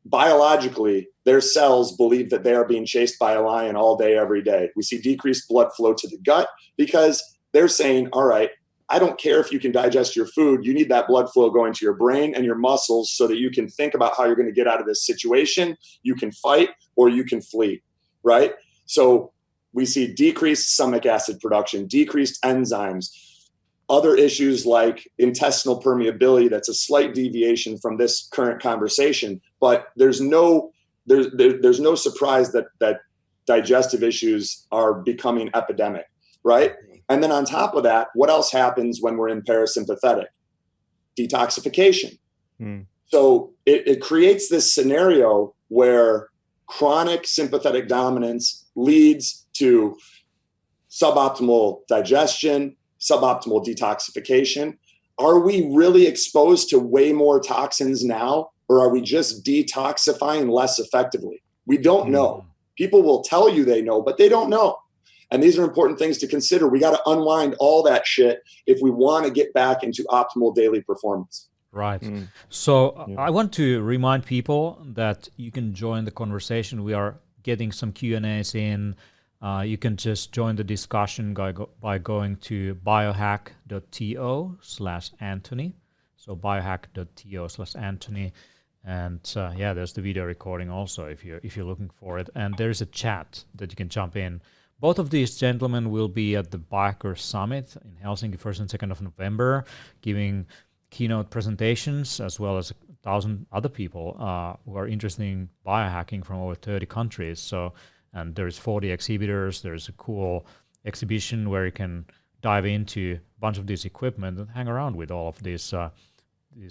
biologically, their cells believe that they are being chased by a lion all day, every day. We see decreased blood flow to the gut because they're saying, all right, I don't care if you can digest your food. You need that blood flow going to your brain and your muscles so that you can think about how you're going to get out of this situation. You can fight or you can flee, right? So we see decreased stomach acid production, decreased enzymes, other issues like intestinal permeability. That's a slight deviation from this current conversation, but there's no surprise that digestive issues are becoming epidemic, right? And then on top of that, what else happens when we're in parasympathetic? Detoxification. So it creates this scenario where chronic sympathetic dominance leads to suboptimal digestion, suboptimal detoxification. Are we really exposed to way more toxins now, or are we just detoxifying less effectively? We don't know. People will tell you they know, but they don't know. And these are important things to consider. We got to unwind all that shit if we want to get back into optimal daily performance. Right. So I want to remind people that you can join the conversation. We are getting some Q&As in. You can just join the discussion by going to biohack.to/Anthony. So biohack.to/Anthony. And there's the video recording also if you're looking for it. And there's a chat that you can jump in. Both of these gentlemen will be at the Biohacker Summit in Helsinki 1st and 2nd of November, giving keynote presentations, as well as 1,000 other people who are interested in biohacking from over 30 countries. And there's 40 exhibitors. There's a cool exhibition where you can dive into a bunch of this equipment and hang around with all of these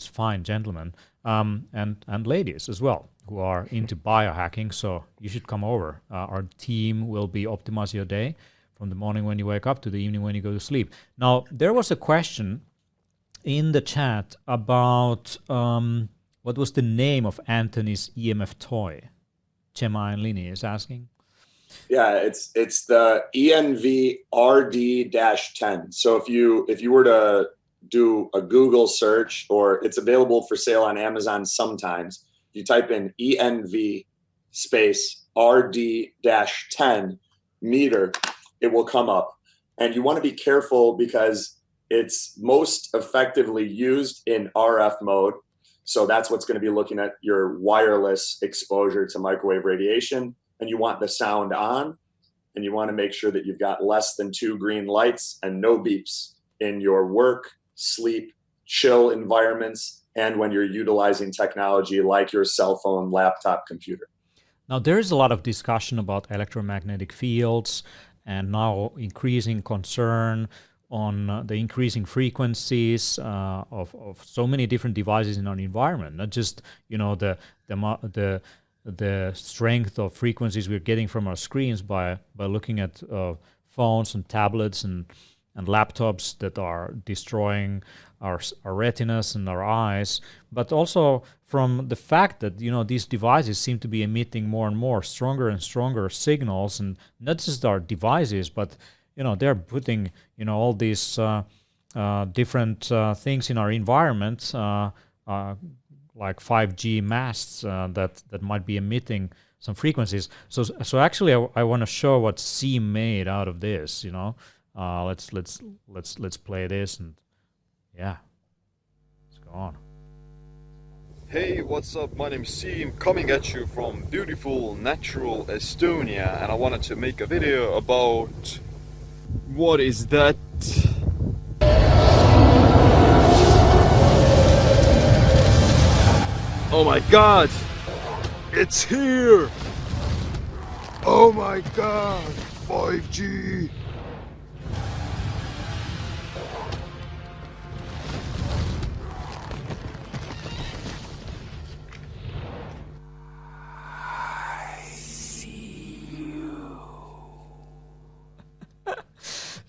fine gentlemen and ladies as well who are into biohacking. So you should come over. Our team will be optimize your day from the morning when you wake up to the evening when you go to sleep. Now, there was a question in the chat about what was the name of Anthony's EMF toy. Chema and Lini is asking. Yeah, it's the ENV RD-10. So if you were to do a Google search, or it's available for sale on Amazon sometimes, you type in ENV space RD-10 meter, it will come up. And you want to be careful because it's most effectively used in RF mode. So that's what's going to be looking at your wireless exposure to microwave radiation. And you want the sound on, and you want to make sure that you've got less than 2 green lights and no beeps in your work, sleep, chill environments, and when you're utilizing technology like your cell phone, laptop, computer. Now, there is a lot of discussion about electromagnetic fields and now increasing concern on the increasing frequencies of so many different devices in our environment, not just, you know, the strength of frequencies we're getting from our screens by looking at phones and tablets and laptops that are destroying our retinas and our eyes, but also from the fact that, you know, these devices seem to be emitting more and more stronger and stronger signals, and not just our devices, but, you know, they're putting, you know, all these different things in our environment, like 5G masts that might be emitting some frequencies. So actually, I want to show what Seem made out of this. You know, let's play this, and yeah, let's go on. Hey, what's up? My name's Seem, coming at you from beautiful, natural Estonia, and I wanted to make a video about what is that? Oh my god! It's here! Oh my god! 5G!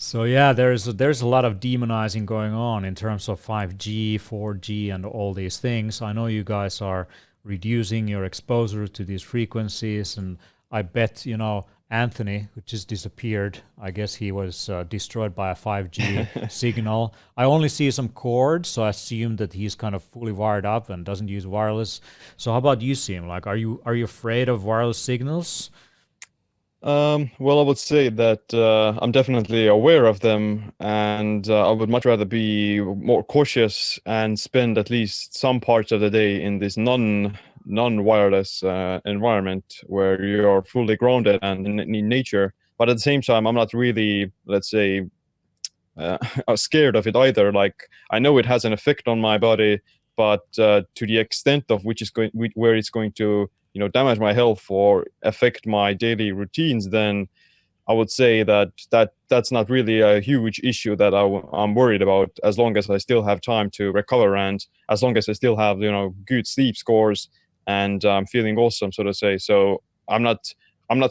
So yeah, there's a lot of demonizing going on in terms of 5G, 4G, and all these things. I know you guys are reducing your exposure to these frequencies, and I bet, you know, Anthony, who just disappeared, I guess he was destroyed by a 5G signal. I only see some cords, so I assume that he's kind of fully wired up and doesn't use wireless. So how about you, Seem? Like, are you afraid of wireless signals? Well, I would say that I'm definitely aware of them, and I would much rather be more cautious and spend at least some parts of the day in this non-wireless environment where you're fully grounded and in nature. But at the same time, I'm not really, let's say, scared of it either. Like, I know it has an effect on my body, but to the extent of where it's going to, you know, damage my health or affect my daily routines, then I would say that's not really a huge issue that I'm worried about, as long as I still have time to recover and as long as I still have, you know, good sleep scores and I'm feeling awesome, so to say. So I'm not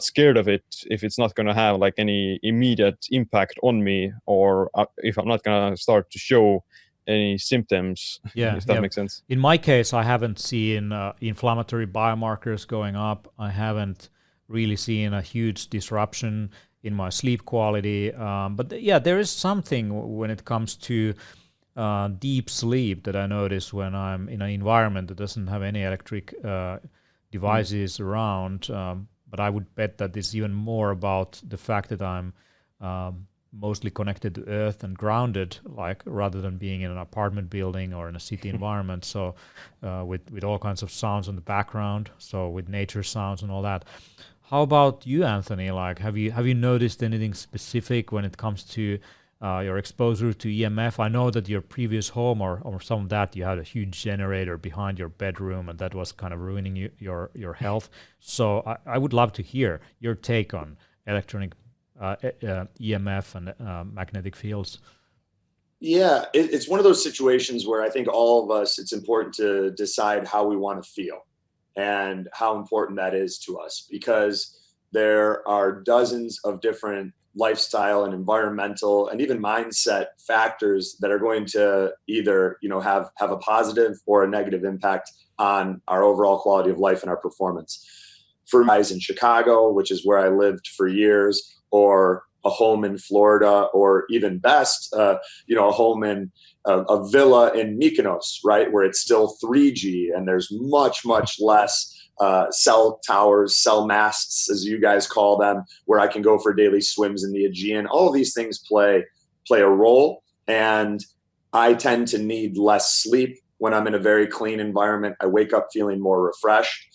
scared of it if it's not going to have like any immediate impact on me, or if I'm not going to start to show any symptoms, if that makes sense. In my case, I haven't seen inflammatory biomarkers going up. I haven't really seen a huge disruption in my sleep quality. But there is something when it comes to deep sleep that I notice when I'm in an environment that doesn't have any electric devices around. But I would bet that it's even more about the fact that I'm mostly connected to earth and grounded, like, rather than being in an apartment building or in a city environment. So with all kinds of sounds in the background, so with nature sounds and all that. How about you, Anthony? Like, have you noticed anything specific when it comes to your exposure to EMF? I know that your previous home or some of that, you had a huge generator behind your bedroom, and that was kind of ruining your health. So I would love to hear your take on electronic EMF and magnetic fields. Yeah, it's one of those situations where I think all of us, it's important to decide how we want to feel and how important that is to us, because there are dozens of different lifestyle and environmental and even mindset factors that are going to either, you know, have a positive or a negative impact on our overall quality of life and our performance. For guys in Chicago, which is where I lived for years, or a home in Florida, or even best, a home in a villa in Mykonos, right, where it's still 3G and there's much less cell towers, cell masts, as you guys call them, where I can go for daily swims in the Aegean. All of these things play a role, and I tend to need less sleep when I'm in a very clean environment. I wake up feeling more refreshed.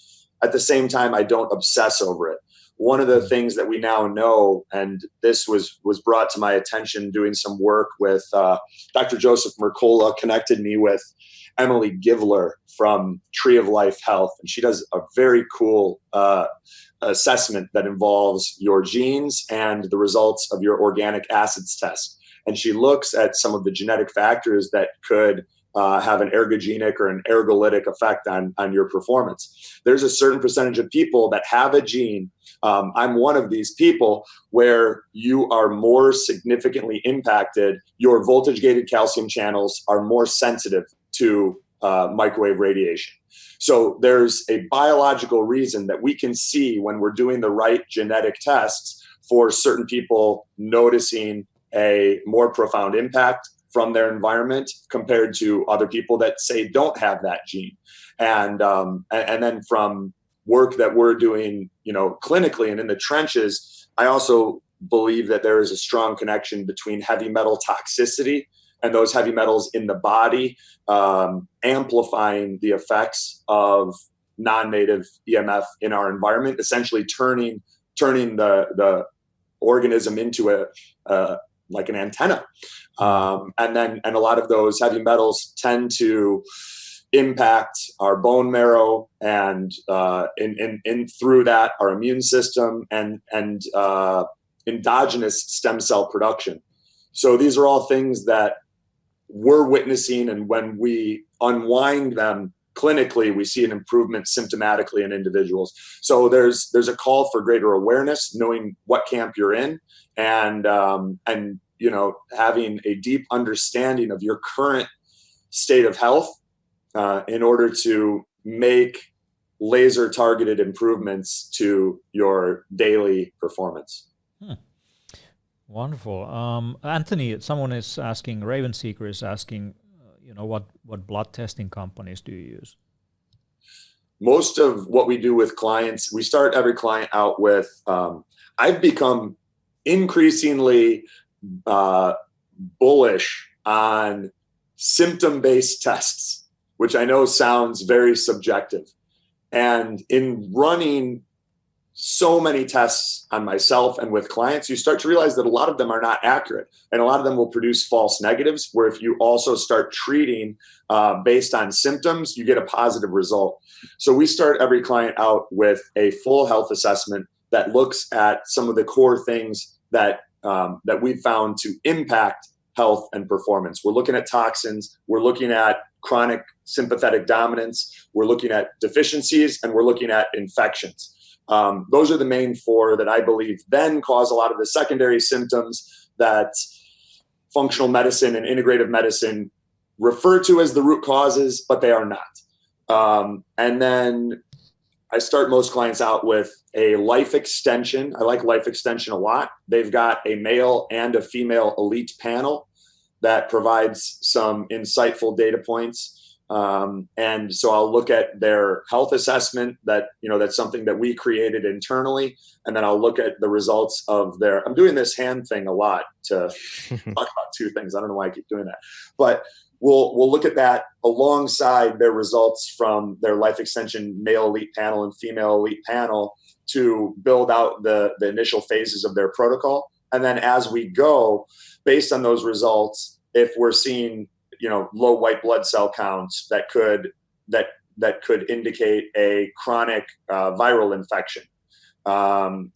At the same time, I don't obsess over it. One of the things that we now know, and this was brought to my attention doing some work with Dr. Joseph Mercola, connected me with Emily Givler from Tree of Life Health. And she does a very cool assessment that involves your genes and the results of your organic acids test. And she looks at some of the genetic factors that could have an ergogenic or an ergolytic effect on your performance. There's a certain percentage of people that have a gene. I'm one of these people where you are more significantly impacted. Your voltage gated calcium channels are more sensitive to microwave radiation. So there's a biological reason that we can see when we're doing the right genetic tests for certain people noticing a more profound impact from their environment compared to other people that say don't have that gene. And then from work that we're doing, clinically and in the trenches, I also believe that there is a strong connection between heavy metal toxicity and those heavy metals in the body amplifying the effects of non-native EMF in our environment, essentially turning the organism into a like an antenna. And a lot of those heavy metals tend to impact our bone marrow and in through that our immune system and endogenous stem cell production. So these are all things that we're witnessing, and when we unwind them clinically, we see an improvement symptomatically in individuals. So there's a call for greater awareness, knowing what camp you're in, and having a deep understanding of your current state of health in order to make laser targeted improvements to your daily performance. Wonderful. Anthony, someone is asking, Raven Seeker is asking, what blood testing companies do you use? Most of what we do with clients, we start every client out with, I've become increasingly bullish on symptom-based tests, which I know sounds very subjective. And in running so many tests on myself and with clients, you start to realize that a lot of them are not accurate, and a lot of them will produce false negatives, where if you also start treating based on symptoms, you get a positive result. So we start every client out with a full health assessment that looks at some of the core things that we've found to impact health and performance. We're looking at toxins, we're looking at chronic sympathetic dominance, we're looking at deficiencies, and we're looking at infections. Those are the main four that I believe then cause a lot of the secondary symptoms that functional medicine and integrative medicine refer to as the root causes, but they are not. And then I start most clients out with a life extension. I like life extension a lot. They've got a male and a female elite panel that provides some insightful data points. And so I'll look at their health assessment that's something that we created internally. And then I'll look at the results of I'm doing this hand thing a lot to talk about two things. I don't know why I keep doing that, but we'll look at that alongside their results from their life extension male elite panel and female elite panel to build out the initial phases of their protocol. And then as we go, based on those results, if we're seeing low white blood cell counts that could indicate a chronic viral infection.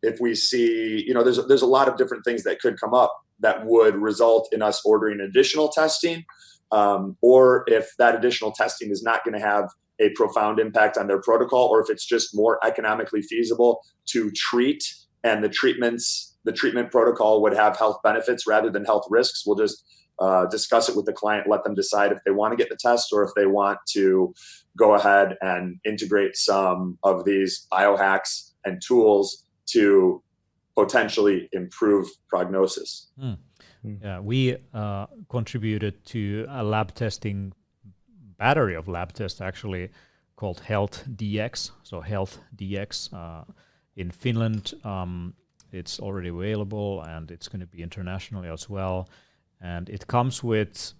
If we see, there's a lot of different things that could come up that would result in us ordering additional testing, or if that additional testing is not going to have a profound impact on their protocol, or if it's just more economically feasible to treat, and the treatment protocol would have health benefits rather than health risks, we'll just discuss it with the client, let them decide if they want to get the test or if they want to go ahead and integrate some of these biohacks and tools to potentially improve prognosis. Yeah, we contributed to a battery of lab tests actually called Health DX. So Health DX in Finland, it's already available, and it's going to be internationally as well. And it comes with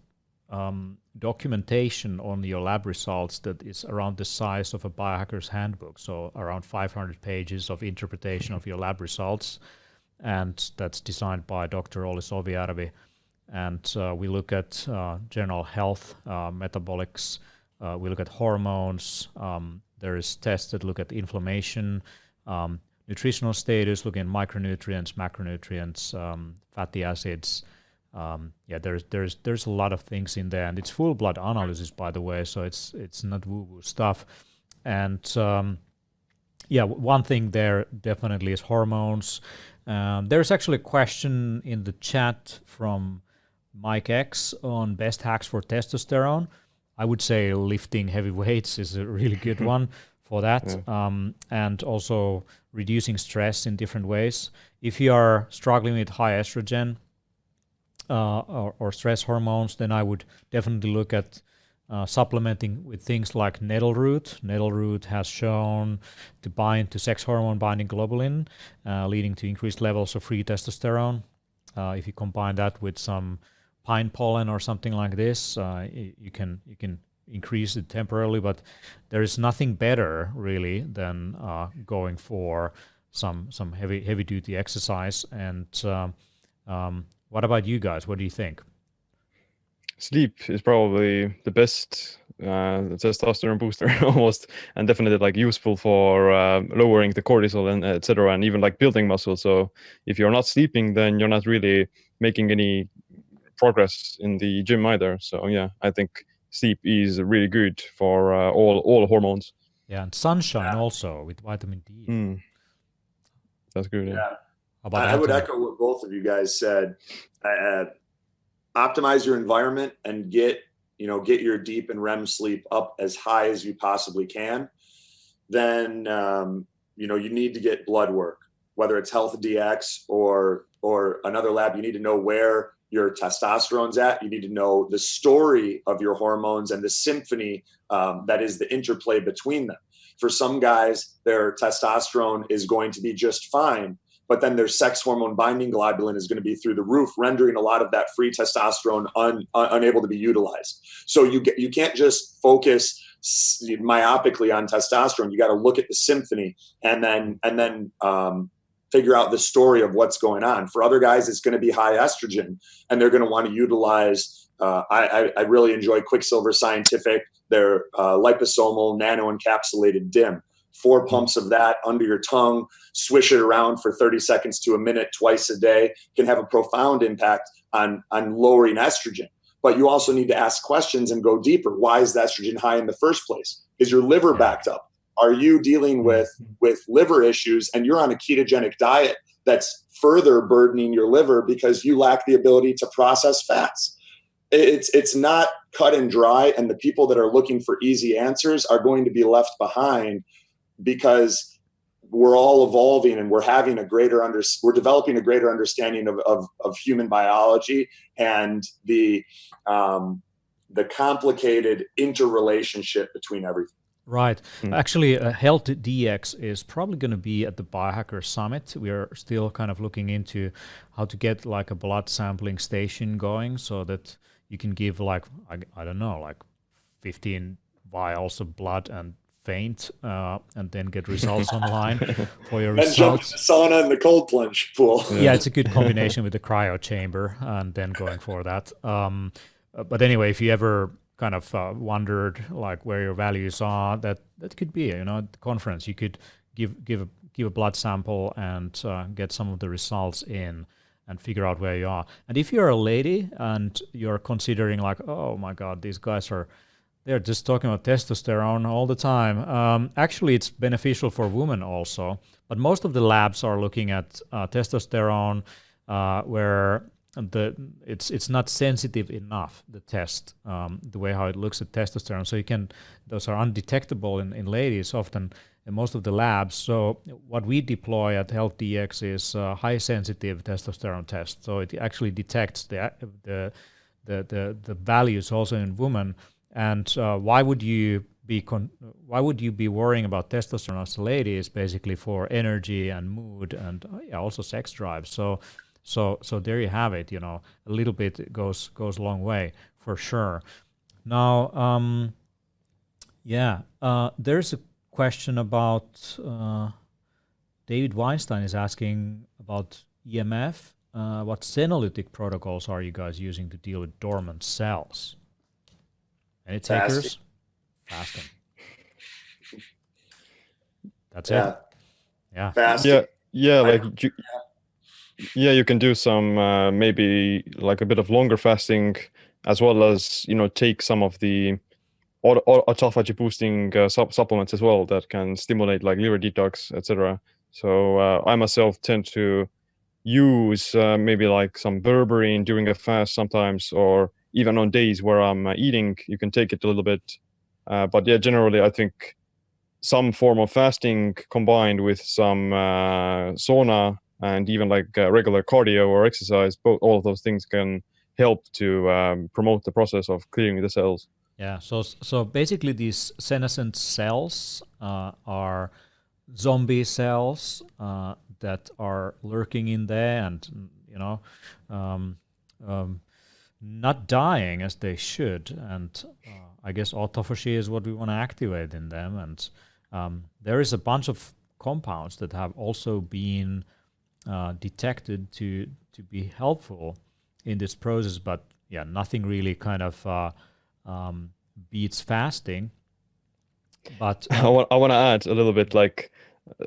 documentation on your lab results that is around the size of a biohacker's handbook. So around 500 pages of interpretation of your lab results. And that's designed by Dr. Olli Sovijärvi. And we look at general health, metabolics, we look at hormones, there is tests that look at inflammation, nutritional status, looking at micronutrients, macronutrients, fatty acids. There's a lot of things in there, and it's full blood analysis, by the way, so it's not woo-woo stuff. And one thing there definitely is hormones. There's actually a question in the chat from Mike X on best hacks for testosterone. I would say lifting heavy weights is a really good one for that. And also reducing stress in different ways. If you are struggling with high estrogen or stress hormones, then I would definitely look at supplementing with things like nettle root. Nettle root has shown to bind to sex hormone binding globulin, leading to increased levels of free testosterone. If you combine that with some pine pollen or something like this, you can increase it temporarily, but there is nothing better really than going for some heavy duty exercise. And what about you guys? What do you think? Sleep is probably the best testosterone booster almost, and definitely like useful for lowering the cortisol and etc., and even like building muscle. So if you're not sleeping, then you're not really making any progress in the gym either. So yeah, I think sleep is really good for all hormones. Yeah, and sunshine also with vitamin D. That's good. Yeah. I would echo what both of you guys said. Optimize your environment and get your deep and REM sleep up as high as you possibly can. Then you need to get blood work, whether it's Health DX or another lab. You need to know where your testosterone's at. You need to know the story of your hormones and the symphony that is the interplay between them. For some guys, their testosterone is going to be just fine, but then their sex hormone binding globulin is going to be through the roof, rendering a lot of that free testosterone unable to be utilized. So you can't just focus myopically on testosterone. You got to look at the symphony and then figure out the story of what's going on. For other guys, it's going to be high estrogen, and they're going to want to utilize. I really enjoy Quicksilver Scientific, their liposomal nano-encapsulated DIM. 4 pumps of that under your tongue, swish it around for 30 seconds to a minute twice a day, can have a profound impact on lowering estrogen. But you also need to ask questions and go deeper. Why is the estrogen high in the first place? Is your liver backed up? Are you dealing with liver issues and you're on a ketogenic diet that's further burdening your liver because you lack the ability to process fats? It's not cut and dry, and the people that are looking for easy answers are going to be left behind, because we're all evolving and we're developing a greater understanding of human biology and the complicated interrelationship between everything. Right. Actually, Health DX is probably going to be at the Biohacker Summit. We are still kind of looking into how to get like a blood sampling station going so that you can give like, I don't know, like 15 vials of blood and faint and then get results online for your results. And jump sauna in the cold plunge pool. Yeah, it's a good combination with the cryo chamber and then going for that. But anyway, if you ever kind of wondered like where your values are, that could be, at the conference. You could give a blood sample and get some of the results in and figure out where you are. And if you're a lady and you're considering like, oh my God, these guys they're just talking about testosterone all the time. Actually, it's beneficial for women also. But most of the labs are looking at testosterone where it's not sensitive enough, the test, the way how it looks at testosterone. So those are undetectable in ladies often in most of the labs. So what we deploy at Health DX is a high sensitive testosterone test. So it actually detects the values also in women. And why would you why would you be worrying about testosterone as a lady? Is basically for energy and mood and also sex drive. So there you have it. A little bit goes a long way for sure. Now, there's a question about David Weinstein is asking about EMF. What senolytic protocols are you guys using to deal with dormant cells? Any takers? Fasting. That's it. Yeah. Fasting. You can do some maybe like a bit of longer fasting, as well as take some of the autophagy boosting supplements as well that can stimulate like liver detox, etc. So I myself tend to use maybe like some berberine during a fast sometimes, or even on days where I'm eating, you can take it a little bit. But yeah, generally I think some form of fasting combined with some sauna and even like regular cardio or exercise, all of those things can help to promote the process of clearing the cells. Yeah, so basically these senescent cells are zombie cells that are lurking in there and not dying as they should, and I guess autophagy is what we want to activate in them. And there is a bunch of compounds that have also been detected to be helpful in this process, but yeah, nothing really kind of beats fasting. But I want to add a little bit, like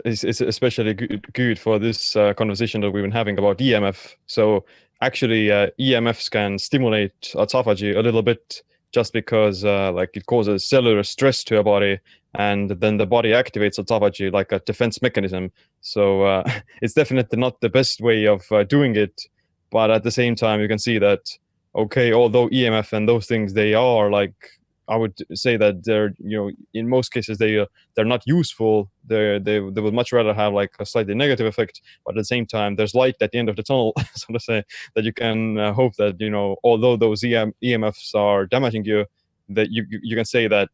it's especially good for this conversation that we've been having about EMF. So actually EMFs can stimulate autophagy a little bit, just because like it causes cellular stress to your body, and then the body activates autophagy like a defense mechanism. So it's definitely not the best way of doing it, but at the same time you can see that, okay, although EMF and those things, they are like, I would say that they're, in most cases they're not useful. They would much rather have like a slightly negative effect, but at the same time there's light at the end of the tunnel, so to say, that you can hope that, although those EMFs are damaging you, that you can say that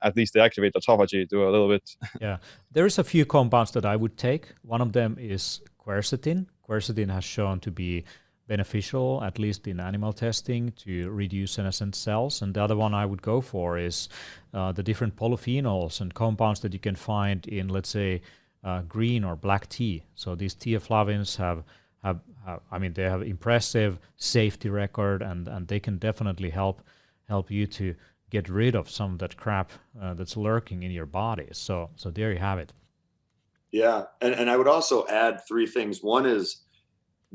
at least they activate autophagy to a little bit. Yeah, there is a few compounds that I would take. One of them is quercetin. Quercetin has shown to be beneficial, at least in animal testing, to reduce senescent cells. And the other one I would go for is the different polyphenols and compounds that you can find in, let's say, green or black tea. So these theaflavins have they have impressive safety record, and they can definitely help you to get rid of some of that crap that's lurking in your body. So there you have it. Yeah, and I would also add three things. One is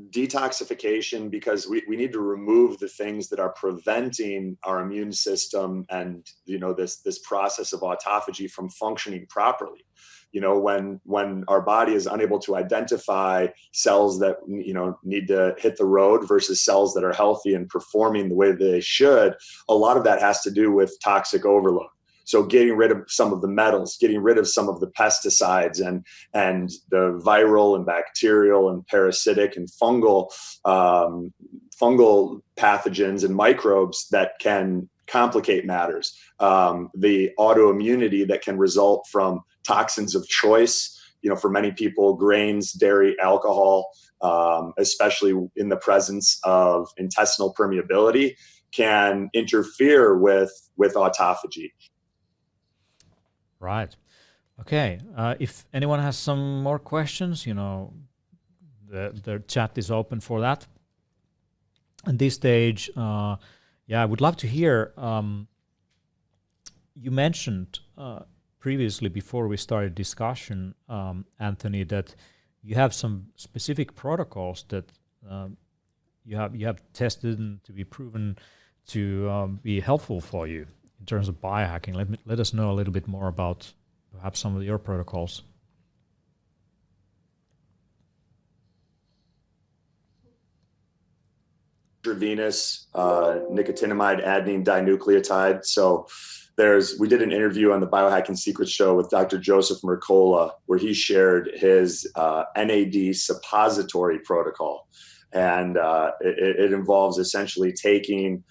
detoxification, because we need to remove the things that are preventing our immune system and this process of autophagy from functioning properly. When our body is unable to identify cells that need to hit the road versus cells that are healthy and performing the way they should, a lot of that has to do with toxic overload. So getting rid of some of the metals, getting rid of some of the pesticides and the viral and bacterial and parasitic and fungal pathogens and microbes that can complicate matters. The autoimmunity that can result from toxins of choice, for many people, grains, dairy, alcohol, especially in the presence of intestinal permeability, can interfere with autophagy. Right. Okay. If anyone has some more questions, the chat is open for that. At this stage, I would love to hear. You mentioned previously, before we started discussion, Anthony, that you have some specific protocols that you have tested and to be proven to be helpful for you in terms of biohacking. Let us know a little bit more about perhaps some of your protocols. Intravenous nicotinamide adenine dinucleotide. So we did an interview on the Biohacking Secrets show with Dr. Joseph Mercola, where he shared his NAD suppository protocol. And it involves essentially taking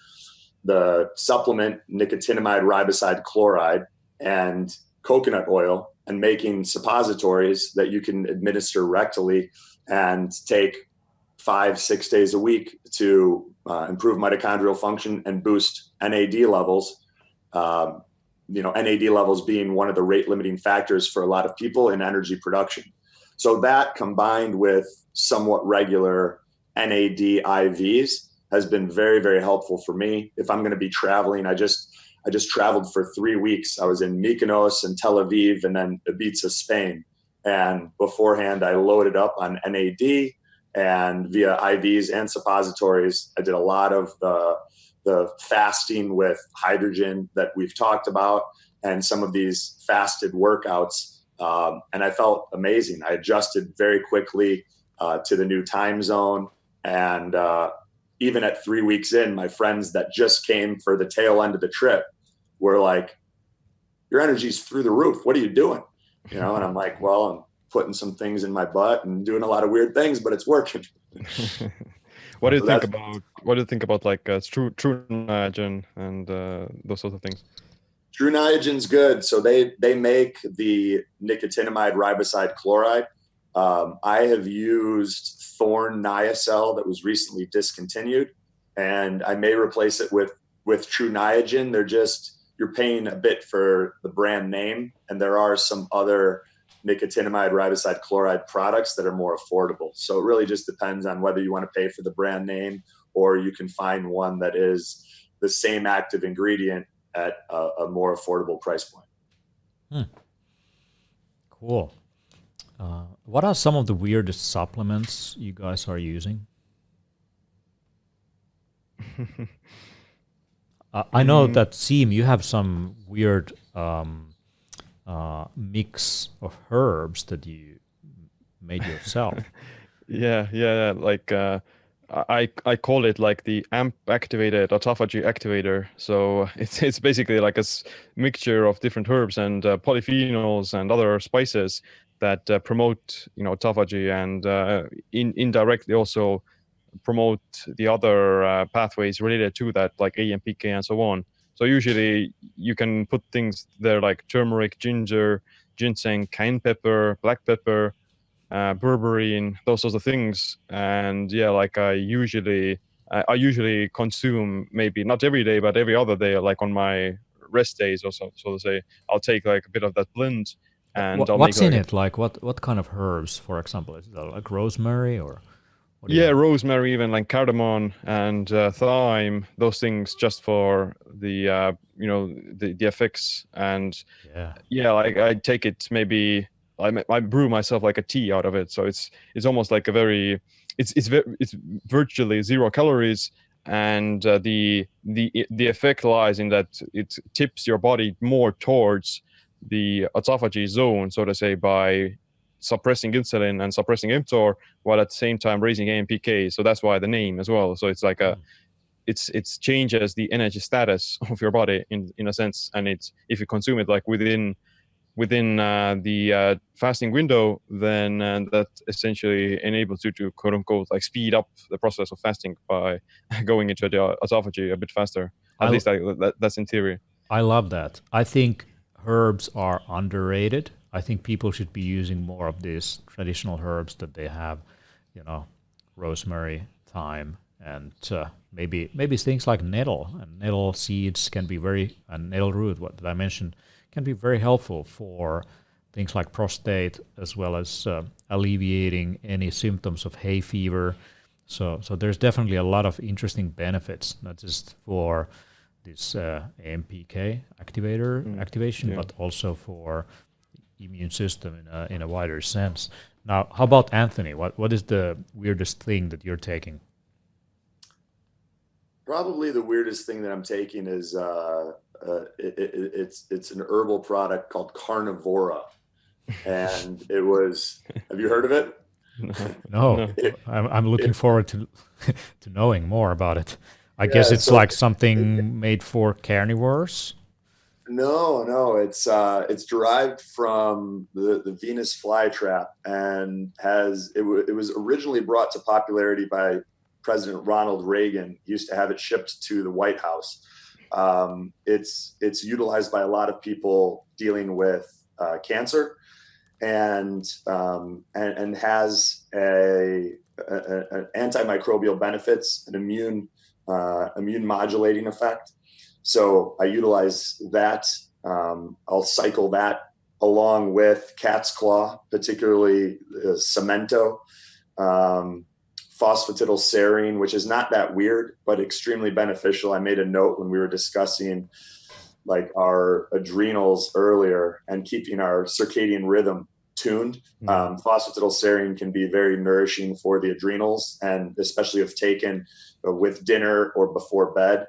the supplement nicotinamide riboside chloride and coconut oil and making suppositories that you can administer rectally and take 5-6 days a week to improve mitochondrial function and boost NAD levels. NAD levels being one of the rate limiting factors for a lot of people in energy production. So that combined with somewhat regular NAD IVs has been very, very helpful for me. If I'm going to be traveling, I just traveled for 3 weeks. I was in Mykonos and Tel Aviv and then Ibiza, Spain. And beforehand, I loaded up on NAD and via IVs and suppositories. I did a lot of the fasting with hydrogen that we've talked about and some of these fasted workouts. And I felt amazing. I adjusted very quickly to the new time zone. And even at 3 weeks in, my friends that just came for the tail end of the trip were like, your energy's through the roof. What are you doing? And I'm like, well, I'm putting some things in my butt and doing a lot of weird things, but it's working. What do you think about like true niagen and those sorts of things? True niagen's good. So they make the nicotinamide riboside chloride. I have used Thorn Niacel that was recently discontinued, and I may replace it with True Niagen. You're paying a bit for the brand name, and there are some other nicotinamide riboside chloride products that are more affordable. So it really just depends on whether you want to pay for the brand name or you can find one that is the same active ingredient at a more affordable price point. Cool. What are some of the weirdest supplements you guys are using? I know that Seem, you have some weird mix of herbs that you made yourself. Yeah. Like I call it like the AMP activated autophagy activator. So it's basically like a mixture of different herbs and polyphenols and other spices that promote autophagy and indirectly also promote the other pathways related to that, like AMPK and so on. So usually you can put things there like turmeric, ginger, ginseng, cayenne pepper, black pepper, berberine, those sorts of things. And yeah, like I usually consume, maybe not every day, but every other day, like on my rest days or so to say, I'll take like a bit of that blend. And I'll What's make in it? Like what kind of herbs, for example? Is it like rosemary or? Yeah, rosemary, even like cardamom and thyme, those things just for the the effects. And yeah, like I take it, maybe I brew myself like a tea out of it, so it's almost like a very it's virtually 0 calories, and the effect lies in that it tips your body more towards the autophagy zone, so to say, by suppressing insulin and suppressing mTOR, while at the same time raising AMPK. So that's why the name as well. So it's like it's changes the energy status of your body in a sense, and it's, if you consume it like within the fasting window, then that essentially enables you to quote unquote like speed up the process of fasting by going into the autophagy a bit faster. At least that's in theory. I love that. I think herbs are underrated. I think people should be using more of these traditional herbs that they have, rosemary, thyme, and maybe things like nettle. And nettle seeds can be and nettle root, what did I mention, can be very helpful for things like prostate, as well as alleviating any symptoms of hay fever. So there's definitely a lot of interesting benefits, not just for this AMPK activation, but also for immune system in a wider sense. Now, how about Anthony? What is the weirdest thing that you're taking? Probably the weirdest thing that I'm taking is it's an herbal product called Carnivora, and it was. Have you heard of it? No. I'm looking forward to to knowing more about it. I guess it's like something made for carnivores. No, it's derived from the Venus flytrap, and it was originally brought to popularity by President Ronald Reagan. He used to have it shipped to the White House, It's utilized by a lot of people dealing with cancer, and has an antimicrobial benefits, an immune modulating effect. So I utilize that. I'll cycle that along with cat's claw, particularly cemento, phosphatidylserine, which is not that weird, but extremely beneficial. I made a note when we were discussing like our adrenals earlier and keeping our circadian rhythm tuned. Phosphatidylserine can be very nourishing for the adrenals, and especially if taken with dinner or before bed,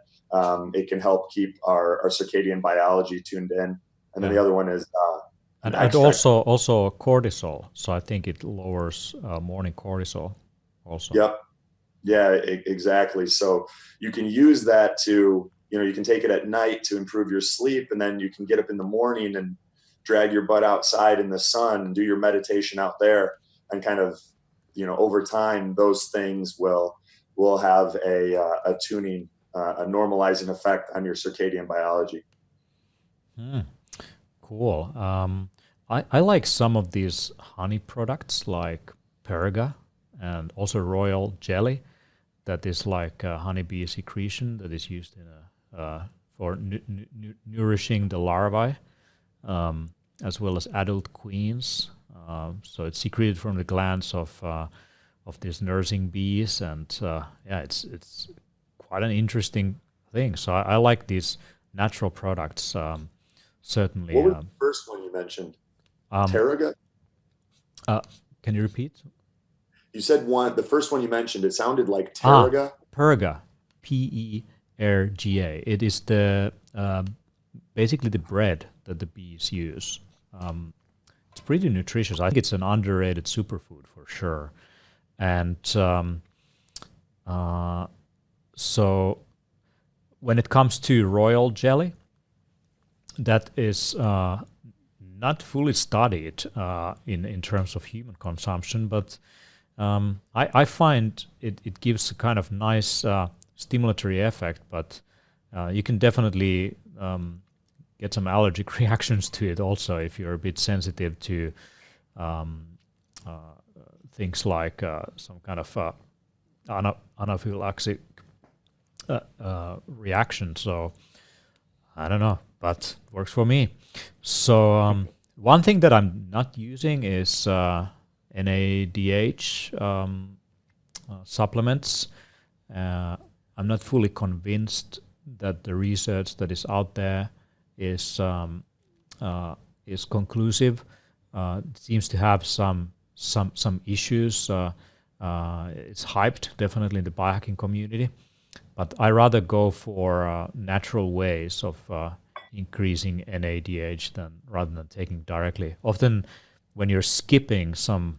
it can help keep our circadian biology tuned in. And then the other one is and also cortisol. So I think it lowers morning cortisol also. Yep. Yeah, exactly. So you can use that to, you can take it at night to improve your sleep, and then you can get up in the morning and drag your butt outside in the sun and do your meditation out there, and kind of, over time, those things will have a tuning, a normalizing effect on your circadian biology. Cool. I like some of these honey products like Perga and also royal jelly, that is like a honeybee secretion that is used in for nourishing the larvae, as well as adult queens. So it's secreted from the glands of these nursing bees, and it's quite an interesting thing. So I like these natural products. Certainly. What was the first one you mentioned? Perga? Can you repeat? You said the first one you mentioned, it sounded like Perga. Perga, Perga. It is the basically the bread that the bees use. It's pretty nutritious. I think it's an underrated superfood for sure. And so when it comes to royal jelly, that is not fully studied in terms of human consumption, but I find it gives a kind of nice stimulatory effect, but you can definitely get some allergic reactions to it also if you're a bit sensitive to things like some kind of anaphylactic reaction. So I don't know, but works for me. So one thing that I'm not using is NADH supplements. I'm not fully convinced that the research that is out there is conclusive. It seems to have some issues. It's hyped definitely in the biohacking community, but I rather go for natural ways of increasing NADH rather than taking directly. Often, when you're skipping some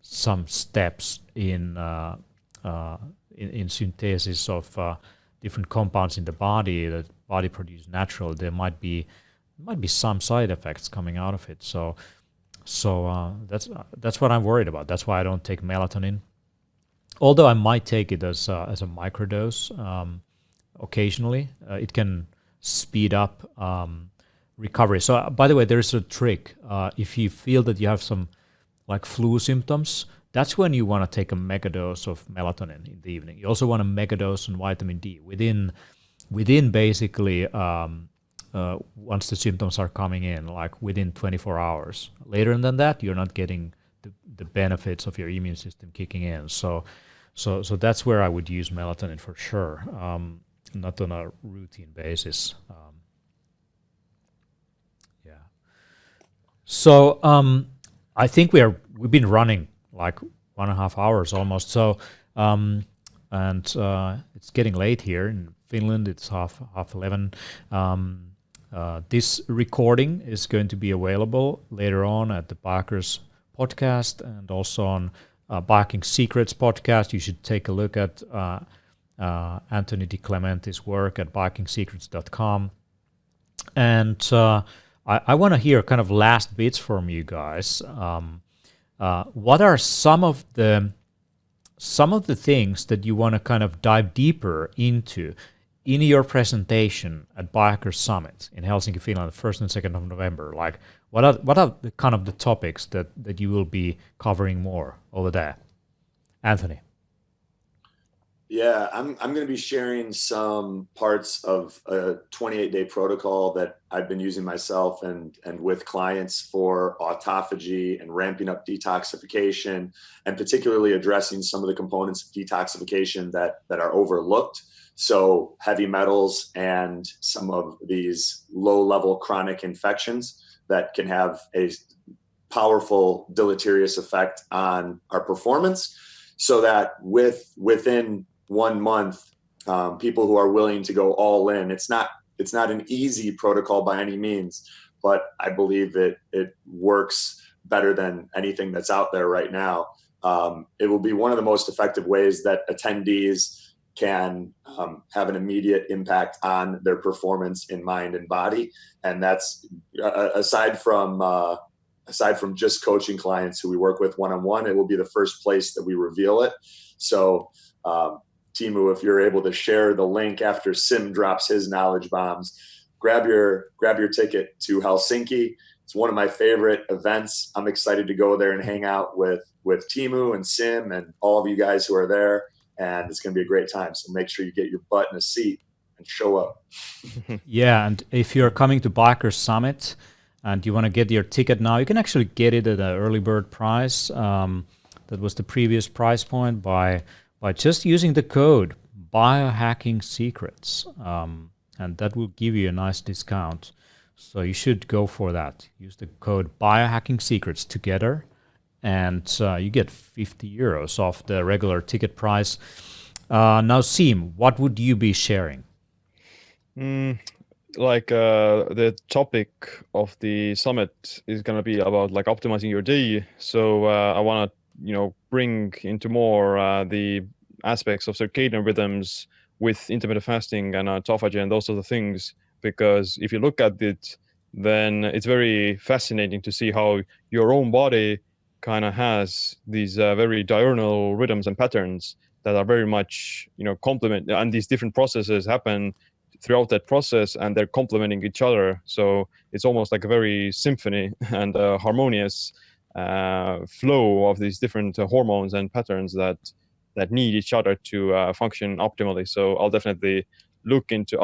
steps in synthesis of different compounds in the body that body produces naturally, there might be some side effects coming out of it. So that's what I'm worried about. That's why I don't take melatonin. Although I might take it as a microdose occasionally, it can speed up recovery. So by the way, there's a trick. If you feel that you have some like flu symptoms, that's when you want to take a megadose of melatonin in the evening. You also want a megadose on vitamin D within basically once the symptoms are coming in, like within 24 hours. Later than that, you're not getting the benefits of your immune system kicking in. So that's where I would use melatonin for sure, not on a routine basis. So I think we've been running like 1.5 hours almost. So and it's getting late here in Finland. It's half 11. This recording is going to be available later on at the Biohacker's podcast and also on Biohacking Secrets podcast. You should take a look at Anthony DiClementi's work at biohackingsecrets.com. And I want to hear kind of last bits from you guys. What are some of the things that you want to kind of dive deeper into in your presentation at Biohacker Summit in Helsinki, Finland, the 1st and 2nd of November, like what are the kind of the topics that you will be covering more over there? Anthony. Yeah, I'm going to be sharing some parts of a 28-day protocol that I've been using myself and with clients for autophagy and ramping up detoxification, and particularly addressing some of the components of detoxification that are overlooked. So heavy metals and some of these low-level chronic infections that can have a powerful deleterious effect on our performance, so that within 1 month, people who are willing to go all in. It's not an easy protocol by any means, but I believe it works better than anything that's out there right now. It will be one of the most effective ways that attendees can have an immediate impact on their performance in mind and body. And that's aside from just coaching clients who we work with one-on-one, it will be the first place that we reveal it. So Teemu, if you're able to share the link after Sim drops his knowledge bombs, grab your ticket to Helsinki. It's one of my favorite events. I'm excited to go there and hang out with Teemu and Sim and all of you guys who are there. And it's going to be a great time. So make sure you get your butt in a seat and show up. Yeah, and if you're coming to Biohacker Summit and you want to get your ticket now, you can actually get it at an early bird price. That was the previous price point by just using the code Biohacking Secrets, and that will give you a nice discount. So you should go for that. Use the code Biohacking Secrets together, and you get 50 euros off the regular ticket price. Now, Sim, what would you be sharing? The topic of the summit is going to be about like optimizing your day. So I want to bring into more the aspects of circadian rhythms with intermittent fasting and autophagy and those sort of things, because if you look at it, then it's very fascinating to see how your own body kind of has these very diurnal rhythms and patterns that are very much complement, and these different processes happen throughout that process and they're complementing each other. So it's almost like a very symphony and harmonious flow of these different hormones and patterns that need each other to function optimally. So I'll definitely look into,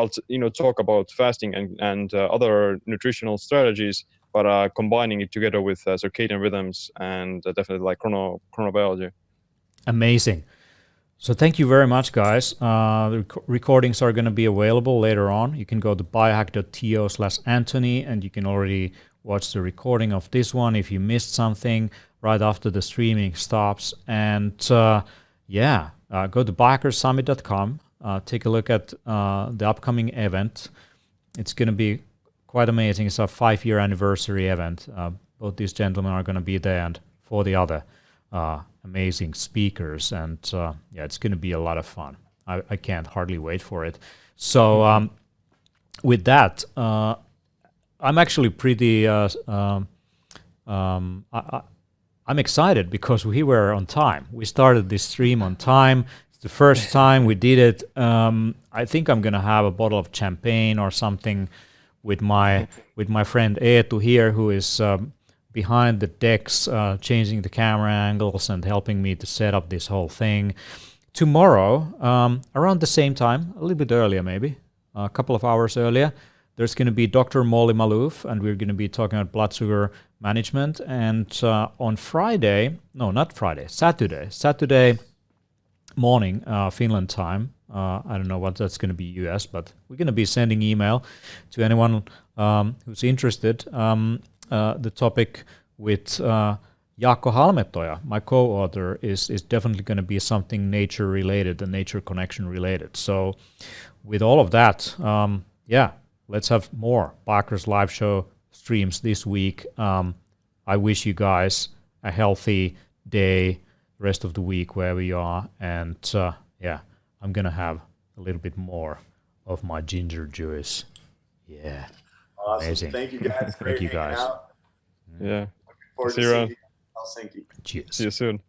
talk about fasting and other nutritional strategies, but combining it together with circadian rhythms and definitely like chronobiology. Amazing. So thank you very much, guys. The recordings are going to be available later on. You can go to biohacker.to/Anthony, and you can already watch the recording of this one if you missed something right after the streaming stops. And go to biohackersummit.com. Take a look at the upcoming event. It's going to be quite amazing. It's a 5-year anniversary event. Both these gentlemen are going to be there, and 40 other amazing speakers. And it's going to be a lot of fun. I can't hardly wait for it. So with that, I'm actually pretty... I'm excited because we were on time. We started this stream on time. It's the first time we did it. I think I'm gonna have a bottle of champagne or something with my friend Eetu here, who is behind the decks, changing the camera angles and helping me to set up this whole thing. Tomorrow, around the same time, a little bit earlier maybe, a couple of hours earlier, there's going to be Dr. Molly Maloof, and we're going to be talking about blood sugar management. And on Saturday morning, Finland time, I don't know what that's going to be US, but we're going to be sending email to anyone who's interested. The topic with Jaakko Halmetoja, my co-author, is definitely going to be something nature related and nature connection related. So with all of that, let's have more Biohacker's live show streams this week. I wish you guys a healthy day, rest of the week wherever you are. And I'm going to have a little bit more of my ginger juice. Yeah. Awesome. Amazing. Thank you guys. Thank you guys. Out. Yeah. Looking forward See to you seeing around. you in Helsinki. Cheers. See you soon.